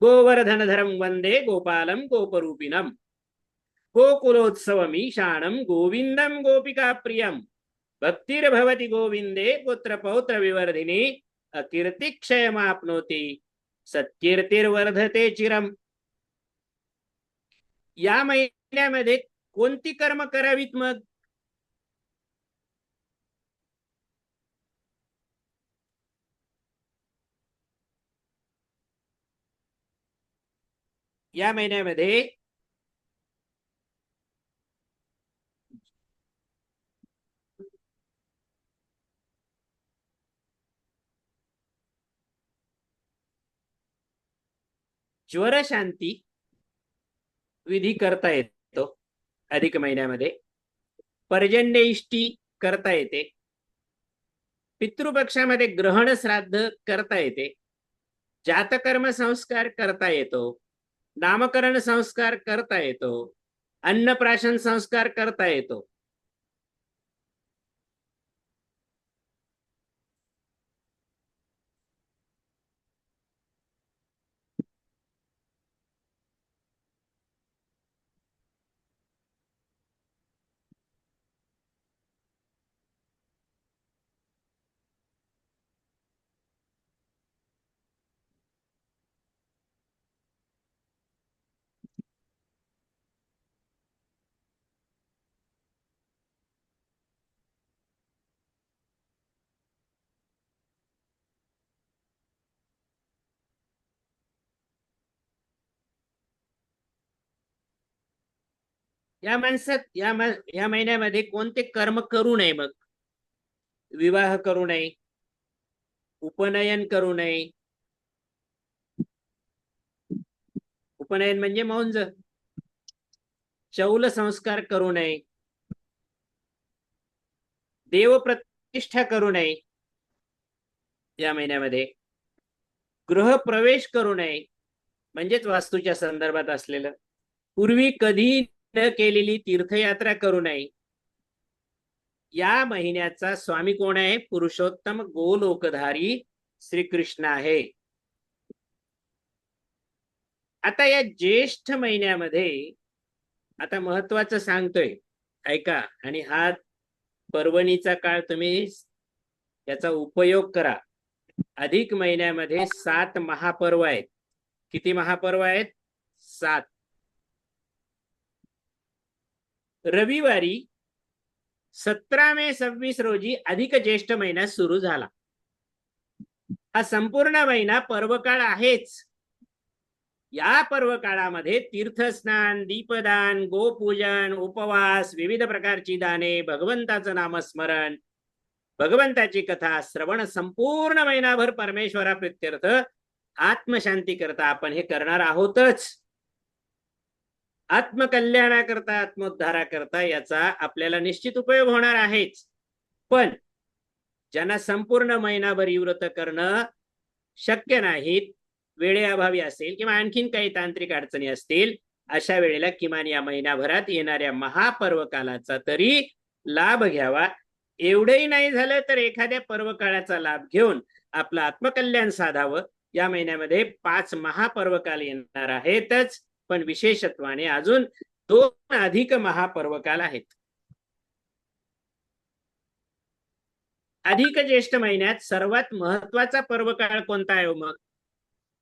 गोवर्धनधरं वंदे गोपालं गोपरूपिणं गोकुलोत्सवमीशानं गोविंदं गोपिकाप्रियं भक्तिर्भवति गोविंदे पुत्र पौत्र विवर्धिनी अकीर्तिक्षयमाप्नोति सत्कीर्तिर्वर्धते चिरम. या महिन्यामध्ये कोणती कर्म करावीत? मग या महिन्यामध्ये ज्वरशांती विधी करता येतो. अधिक महिन्यामध्ये पर्जन्य इष्टी करता येते. पितृपक्षामध्ये ग्रहण श्राद्ध करता येते. जातकर्म संस्कार करता येतो. नामकरण संस्कार करता येतो, अन्नप्राशन संस्कार करता येतो. या महिन्यामध्ये कोणते कर्म करू नये? मग विवाह करू नये, उपनयन करू नये. उपनयन म्हणजे मौंज. चौल संस्कार करू नये, देवप्रतिष्ठा करू नये. या महिन्यामध्ये गृह प्रवेश करू नये, म्हणजेच वास्तूच्या संदर्भात असलेलं. पूर्वी कधी न केलेली तीर्थयात्रा करू नये. या महिन्याचा स्वामी कोण आहे? पुरुषोत्तम गोलोकधारी श्रीकृष्ण आहे. आता या ज्येष्ठ महिन्यामध्ये आता महत्वाचं सांगतोय, ऐका. आणि हा पर्वणीचा काळ, तुम्ही याचा उपयोग करा. अधिक महिन्यामध्ये 7 महापर्व आहेत. किती महापर्व आहेत? 7. रविवारी 17 मे 26 रोजी अधिक ज्येष्ठ महिना सुरू झाला. हा संपूर्ण महिना पर्वकाळ आहेच. या पर्व काळामध्ये तीर्थस्नान, दीपदान, गोपूजन, उपवास, विविध प्रकारची दाने, भगवंताचं नामस्मरण, भगवंताची कथा श्रवण, संपूर्ण महिनाभर परमेश्वरा प्रित्यर्थ आत्मशांती करता आपण हे करणार आहोतच. आत्मकल्याणाकरता, आत्मोद्धाराकरता याचा आपल्याला निश्चित उपयोग होणार आहेच. पण ज्यांना संपूर्ण महिनाभर व्रत करणं शक्य नाहीत, वेळेअभावी असेल किंवा आणखीन काही तांत्रिक अडचणी असतील, अशा वेळेला किमान या महिनाभरात येणाऱ्या महापर्व कालाचा तरी लाभ घ्यावा. एवढंही नाही झालं तर एखाद्या पर्व काळाचा लाभ घेऊन आपलं आत्मकल्याण साधावं. या महिन्यामध्ये 5 महापर्व काल येणार आहेतच, पण विशेषत्वाने अजून 2 अधिक महापर्व काल आहेत. अधिक ज्येष्ठ महिन्यात सर्वात महत्वाचा पर्व काळ कोणता आहे मग?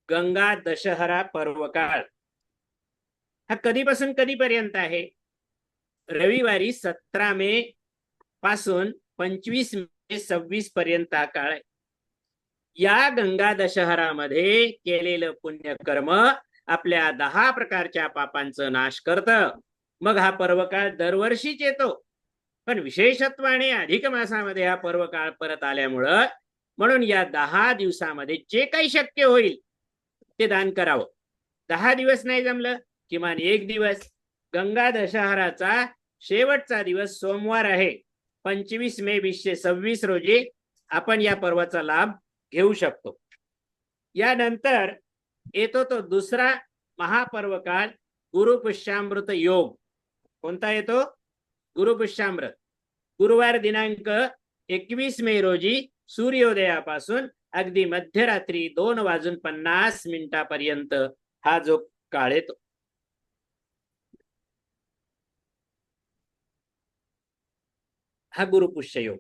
गंगा दशहरा पर्व काळ. हा कधीपासून कधीपर्यंत आहे? रविवारी 17 मे पासून 25 मे 26 पर्यंत हा काळ आहे. या गंगा दशहरामध्ये केलेलं पुण्यकर्म आपल्या 10 प्रकारच्या पापांचं नाश करतं. मग हा पर्व काळ दरवर्षीच येतो, पण विशेषत्वाने अधिक मासामध्ये हा पर्व काळ परत आल्यामुळं म्हणून या 10 दिवसामध्ये जे काही शक्य होईल ते दान करावं. 10 दिवस नाही जमलं, किमान 1 दिवस. गंगा दशहराचा शेवटचा दिवस सोमवार आहे, 25 मे 2026 रोजी आपण या पर्वाचा लाभ घेऊ शकतो. यानंतर येतो तो दुसरा महापर्व काळ, गुरुपुष्यामृत योग. कोणता येतो? गुरुपुष्यामृत. गुरुवार दिनांक 21 मे रोजी सूर्योदयापासून अगदी मध्यरात्री 2:50 पर्यंत हा जो काळ येतो. हा गुरुपुष्य योग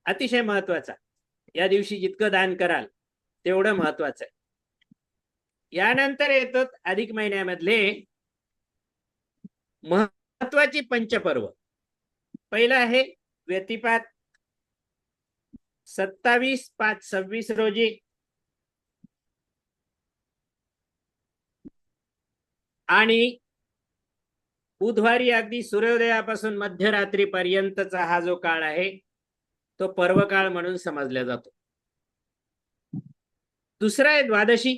अतिशय महत्वाचा. या दिवशी जितकं दान कराल तेवढं महत्वाचं आहे. यानंतर येतात अधिक महिन्यामधले महत्वाची पंचपर्व. पहिला आहे व्यतिपात, 27/5/26 रोजी. आणि बुधवारी अगदी सूर्योदयापासून मध्यरात्रीपर्यंतचा हा जो काळ आहे तो पर्व काळ म्हणून समजला जातो. दुसरा आहे द्वादशी,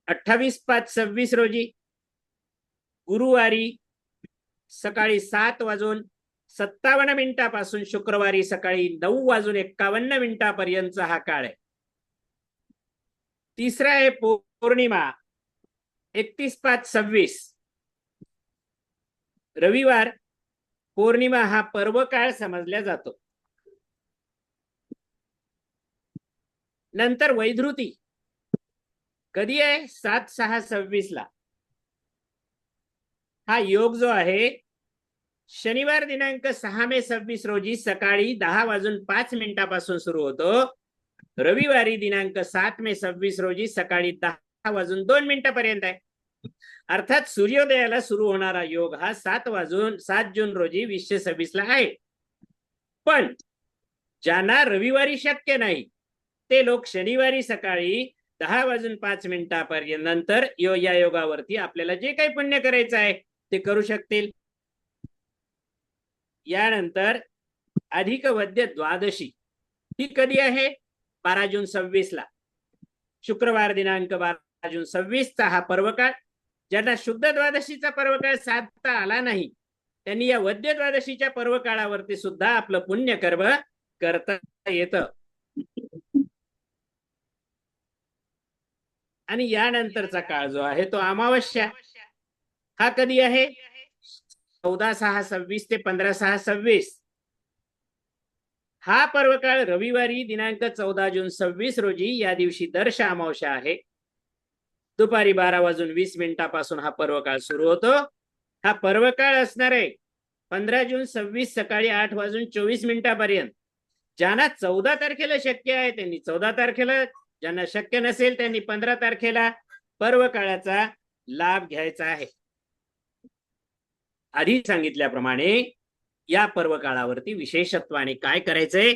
28/5/26 रोजी. गुरुवारी सकाळी 7:57 पासून शुक्रवारी सकाळी 9:51 पर्यंतचा हा काळ आहे. तिसरा आहे पौर्णिमा, 31/5/26 रविवार पौर्णिमा हा पर्व काळ समजला जातो. नंतर वैधृती कधी आहे? 7/6/26 ला. हा योग जो आहे शनिवार दिनांक 6 मे 26 रोजी सकाळी 10:05 सुरू होतो. रविवारी दिनांक 7 मे 26 रोजी सकाळी 10:02 पर्यंत आहे. अर्थात सूर्योदयाला सुरू होणारा योग हा 7 जून रोजी 2026 ला आहे. पण ज्यांना रविवारी शक्य नाही ते लोक शनिवारी सकाळी 10:05 नंतर या योगावरती आपल्याला जे काही पुण्य करायचं आहे ते करू शकतील. यानंतर अधिक वद्य द्वादशी ही कधी आहे? 12 जून 26 ला. शुक्रवार दिनांक 12 जून 26 चा हा पर्वकाळ. ज्यांना शुद्ध द्वादशीचा पर्वकाळ साधता आला नाही त्यांनी या वद्य द्वादशीच्या पर्वकाळावरती सुद्धा आपलं पुण्यकर्म करता येतं. आणि यानंतरचा काळ जो आहे तो अमावस्या. हा कधी आहे? 14/6/26 ते 15/6/26. हा पर्वकाळ रविवारी दिनांक 14 जून 26 रोजी या दिवशी दर्श अमावस्या आहे. दुपारी 12:20 हा पर्वकाळ सुरू होतो. हा पर्वकाळ असणार आहे 15 जून 26 सकाळी 8:24 पर्यंत. ज्यांना 14 तारखेला शक्य आहे त्यांनी 14 तारखेला, ज्यांना शक्य नसेल त्यांनी 15 तारखेला पर्वकाळाचा लाभ घ्यायचा आहे. आधी सांगितल्याप्रमाणे या पर्वकाळावरती विशेषत्वाने काय करायचंय?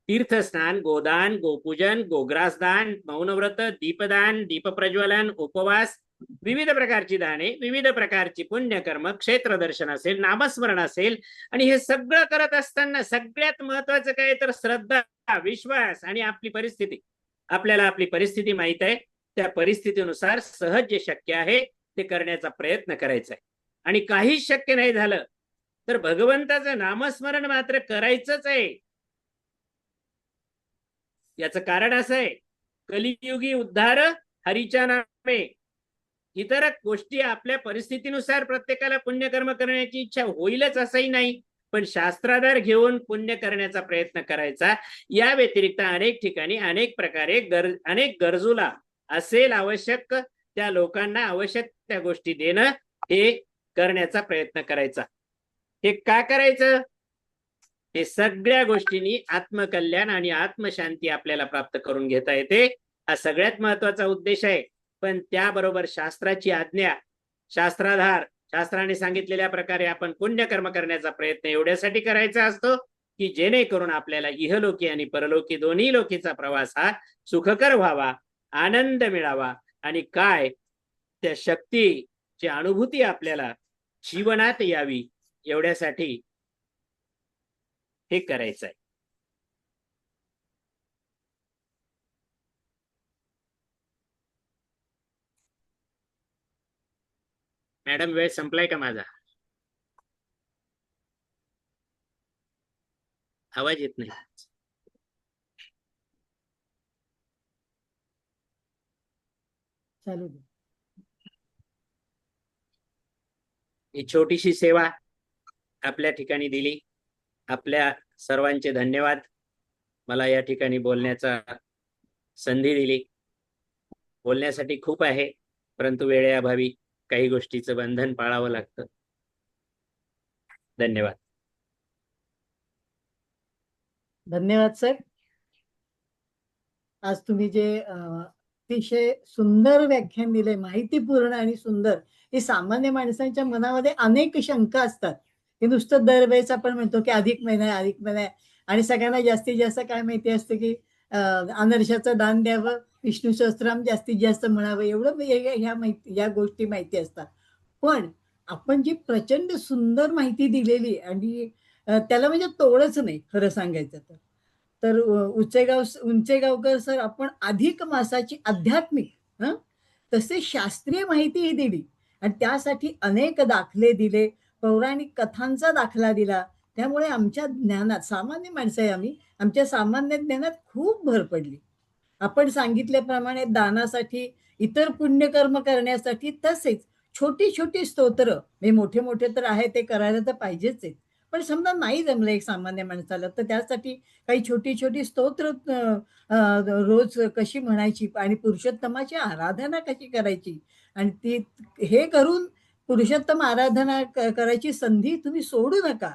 तीर्थस्नान, गोदान, गोपूजन, गोग्रासदान, मौनव्रत, दीपदान, दीपप्रज्वलन, उपवास, विविध प्रकारची दाने, विविध प्रकारची पुण्यकर्म, क्षेत्र दर्शन असेल, नामस्मरण असेल. आणि हे सगळं करत असताना सगळ्यात महत्वाचं काय तर श्रद्धा, विश्वास आणि आपली परिस्थिती. आपल्याला आपली परिस्थिती माहित आहे. त्या परिस्थितीनुसार सहज जे शक्य आहे ते करण्याचा प्रयत्न करायचा आहे. आणि काहीच शक्य नाही झालं तर भगवंताचं नामस्मरण मात्र करायचंच आहे. याचं कारण असं आहे, कलियुगी उद्धार हरीच्या नामे. इतर गोष्टी आपल्या परिस्थितीनुसार प्रत्येकाला पुण्यकर्म करण्याची इच्छा होईलच असंही नाही, पण शास्त्राधार घेऊन पुण्य करण्याचा प्रयत्न करायचा. या व्यतिरिक्त अनेक ठिकाणी अनेक प्रकारे अनेक गरजूला असेल आवश्यक त्या लोकांना आवश्यक त्या गोष्टी देणं हे करण्याचा प्रयत्न करायचा. हे का करायचं? हे सगळ्या गोष्टींनी आत्मकल्याण आणि आत्मशांती आपल्याला प्राप्त करून घेता येते. हा सगळ्यात महत्वाचा उद्देश आहे. पण त्याबरोबर शास्त्राची आज्ञा, शास्त्राधार, शास्त्राने सांगितलेल्या प्रकारे आपण पुण्यकर्म करण्याचा प्रयत्न एवढ्यासाठी करायचा असतो की जेणेकरून आपल्याला इहलोकी आणि परलोकी दोन्ही लोकीचा प्रवास हा सुखकर व्हावा, आनंद मिळावा आणि काय त्या शक्तीची अनुभूती आपल्याला जीवनात यावी एवढ्यासाठी हे करायचं आहे. मॅडम वेळ संपलाय का माझा? आवाज येत नाही. चालू दे. ही छोटीशी सेवा आपल्या ठिकाणी दिली. आपल्या सर्वांचे धन्यवाद. मला या ठिकाणी बोलण्याचा संधी दिली. बोलण्यासाठी खूप आहे परंतु वेळेअभावी काही गोष्टीचं बंधन पाळावं लागतं. धन्यवाद. धन्यवाद सर. आज तुम्ही जे अतिशय सुंदर व्याख्यान दिले, माहितीपूर्ण आणि सुंदर. हे सामान्य माणसांच्या मनामध्ये अनेक शंका असतात की नुसतं दरवेळेस आपण म्हणतो की अधिक महिना आहे, अधिक महिना आहे. आणि सगळ्यांना जास्तीत जास्त काय माहिती असतं की अनर्शाचं दान द्यावं, विष्णू सहस्त्रनाम जास्तीत जास्त म्हणावं, एवढं या गोष्टी माहिती असतात. पण आपण जी प्रचंड सुंदर माहिती दिलेली आणि त्याला म्हणजे तोडच नाही खरं सांगायचं तर. तर उंचेगावकर सर, आपण अधिक मासाची आध्यात्मिक तसे शास्त्रीय माहितीही दिली आणि त्यासाठी अनेक दाखले दिले, पौराणिक कथांचा दाखला दिला. त्यामुळे आमच्या ज्ञानात, सामान्य माणसं आहे आम्ही, आमच्या सामान्य ज्ञानात खूप भर पडली. आपण सांगितल्याप्रमाणे दानासाठी इतर पुण्यकर्म करण्यासाठी. तसेच छोटी छोटी स्तोत्र, म्हणजे मोठे मोठे तर आहे ते करायला तर पाहिजेच आहेत, पण समजा नाही जमलं एक सामान्य माणसाला, तर त्यासाठी काही छोटी छोटी स्तोत्र रोज कशी म्हणायची आणि पुरुषोत्तमाची आराधना कशी करायची, आणि ती हे करून पुरुषोत्तम आराधना करायची संधी तुम्ही सोडू नका.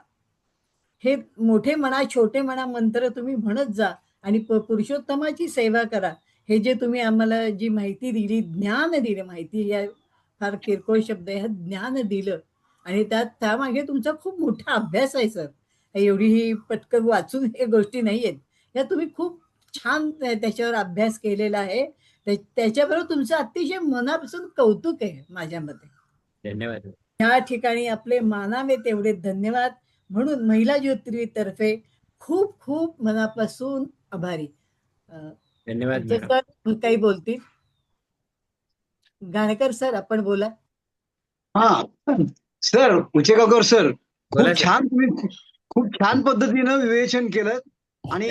हे मोठे म्हणा छोटे म्हणा मंत्र तुम्ही म्हणत जा आणि पुरुषोत्तमाची सेवा करा. हे जे तुम्ही आम्हाला जी माहिती दिली, ज्ञान दिलं, माहिती या फार किरकोळ शब्द आहे, ज्ञान दिलं, आणि त्यामागे तुमचा खूप मोठा अभ्यास आहे सर. एवढी ही पटकन वाचून हे गोष्टी नाही आहेत, या तुम्ही खूप छान त्याच्यावर अभ्यास केलेला आहे. त्याच्याबरोबर तुमचं अतिशय मनापासून कौतुक आहे माझ्या मते. धन्यवाद. या ठिकाणी आपले मानावे तेवढे धन्यवाद म्हणून महिला ज्योतिर्वितर्फे खूप खूप मनापासून आभारी. धन्यवाद आमचे मॅडम. सर काही बोलतील. गाणेकर सर आपण बोला. हा सर, उचेगावकर सर, बोला खूप सर. छान तुम्ही खूप छान पद्धतीनं विवेचन केलं. आणि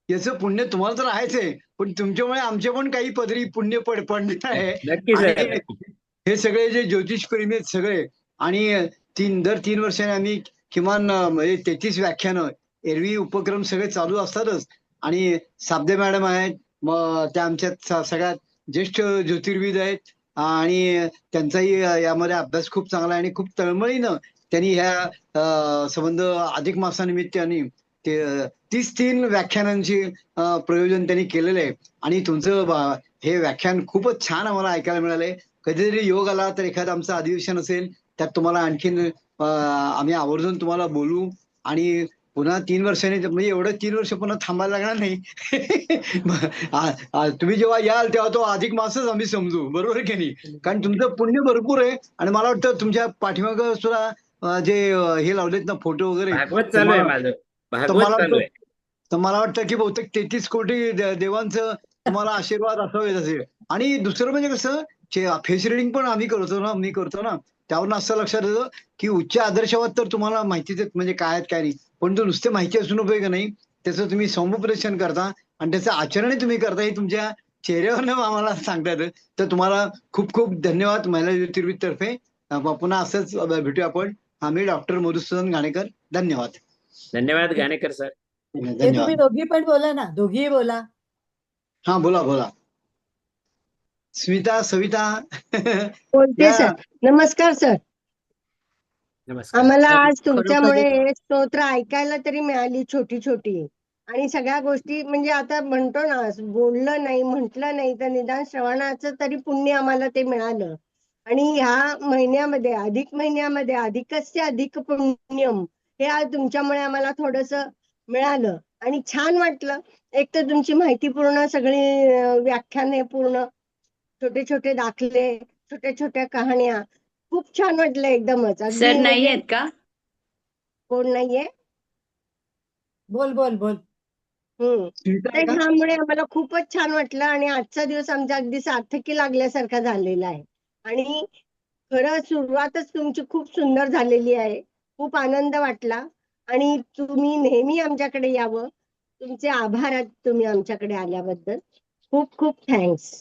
याचं पुण्य तुम्हाला तर आहेच आहे, पण तुमच्यामुळे आमच्या पण काही पदरी पुण्य पडणार आहे. नक्की सर, आणि नक्की. हे सगळे जे ज्योतिष प्रेमी आहेत सगळे, आणि दर 3 वर्षांनी आम्ही किमान म्हणजे 33 व्याख्यानं, एरवी उपक्रम सगळे चालू असतातच. आणि साबदे मॅडम आहेत, मग त्या आमच्या सगळ्यात ज्येष्ठ ज्योतिर्विद आहेत, आणि त्यांचाही यामध्ये अभ्यास खूप चांगला आहे, आणि खूप तळमळीनं त्यांनी ह्या संबंध अधिक मासानिमित्ताने ते 33 व्याख्यानांची प्रयोजन त्यांनी केलेलं आहे. आणि तुमचं हे व्याख्यान खूपच छान आम्हाला ऐकायला मिळालंय. कधीतरी योग आला तर एखादं आमचं अधिवेशन असेल, त्यात तुम्हाला आणखीन आम्ही आवर्जून तुम्हाला बोलू. आणि पुन्हा 3 वर्षांनी, म्हणजे एवढं 3 वर्ष पुन्हा थांबायला लागणार नाही. तुम्ही जेव्हा याल तेव्हा तो अधिक मासच आम्ही समजू, बरोबर आहे की नाही? कारण तुमचं पुण्य भरपूर आहे. आणि मला वाटतं तुमच्या पाठीमागं सुद्धा जे हे लावलेत ना फोटो वगैरे, भागवत चालू आहे माझं, तर भागवत मला चालू आहे. तर मला वाटतं की बहुतेक 33 कोटी देवांचं तुम्हाला आशीर्वाद असावेत असे. आणि दुसरं म्हणजे कसं, फेस रिडिंग पण आम्ही करतो ना, मी करतो ना, त्यावरून असं लक्षात येतं की उच्च आदर्शवाद तर तुम्हाला माहितीच आहेत, म्हणजे काय आहेत काय नाही. पण तो नुसते माहिती असून उपयोग नाही, त्याचं तुम्ही समुपदेशन करता आणि त्याचं आचरणही तुम्ही करता, हे तुमच्या चेहऱ्यावरनं आम्हाला सांगता येतं. तर तुम्हाला खूप खूप धन्यवाद महिला ज्योतिर्विद तर्फे. पुन्हा असंच भेटूया आपण. आम्ही डॉक्टर मधुसूदन घाणेकर. धन्यवाद. धन्यवाद गाणेकर सर. ते तुम्ही धन्यवाद. दोघी पण बोला ना, दोघीही बोला. हा, बोला बोला. स्मिता, सविता. बोलते या. सर. नमस्कार सर. नमस्कार. आम्हाला आज खरोखर तुमच्यामुळे स्तोत्र ऐकायला तरी मिळाली, छोटी छोटी. आणि सगळ्या गोष्टी म्हणजे आता म्हणतो ना, बोललं नाही म्हटलं नाही तर निदान श्रवणाचं तरी पुण्य आम्हाला ते मिळालं. आणि ह्या महिन्यामध्ये, अधिक महिन्यामध्ये अधिकस्य अधिक पुण्यम, हे आज तुमच्यामुळे आम्हाला थोडस मिळालं आणि छान वाटलं. एक तर तुमची माहितीपूर्ण सगळी व्याख्याने, पूर्ण छोटे छोटे दाखले, छोट्या छोट्या कहाण्या, खूप छान वाटलं एकदमच. सर अगदी नाही म्हणजे आहेत का? कोण नाहीये? बोल बोल बोल. स्मिता तर आहे का? ह्यामुळे आम्हाला खूपच छान वाटलं आणि आजचा दिवस आमचा अगदी सार्थकी लागल्यासारखा झालेला आहे. आणि खरं सुरुवातच तुमची खूप सुंदर झालेली आहे. खूप आनंद वाटला आणि तुम्ही नेहमी आमच्याकडे यावं. तुमचे आभार आहेत तुम्ही आमच्याकडे आल्याबद्दल. खूप खूप थँक्स.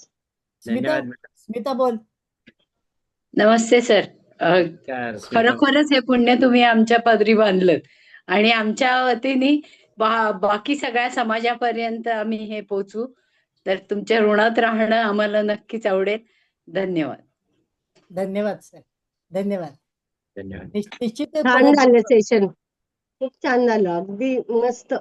स्मिता, धन्यवाद मॅडम. स्मिता बोल. नमस्ते सर. नमस्कार, स्मिता. खरोखरच हे पुण्य तुम्ही आमच्या पदरी बांधलं आणि आमच्या वतीने बाकी सगळ्या समाजापर्यंत आम्ही हे पोचू. तर तुमच्या ऋणात राहणं आम्हाला नक्कीच आवडेल. धन्यवाद. धन्यवाद सर, धन्यवाद. धन्यवाद. निश्चित छान झालं सेशन. खूप छान झालं, अगदी मस्त.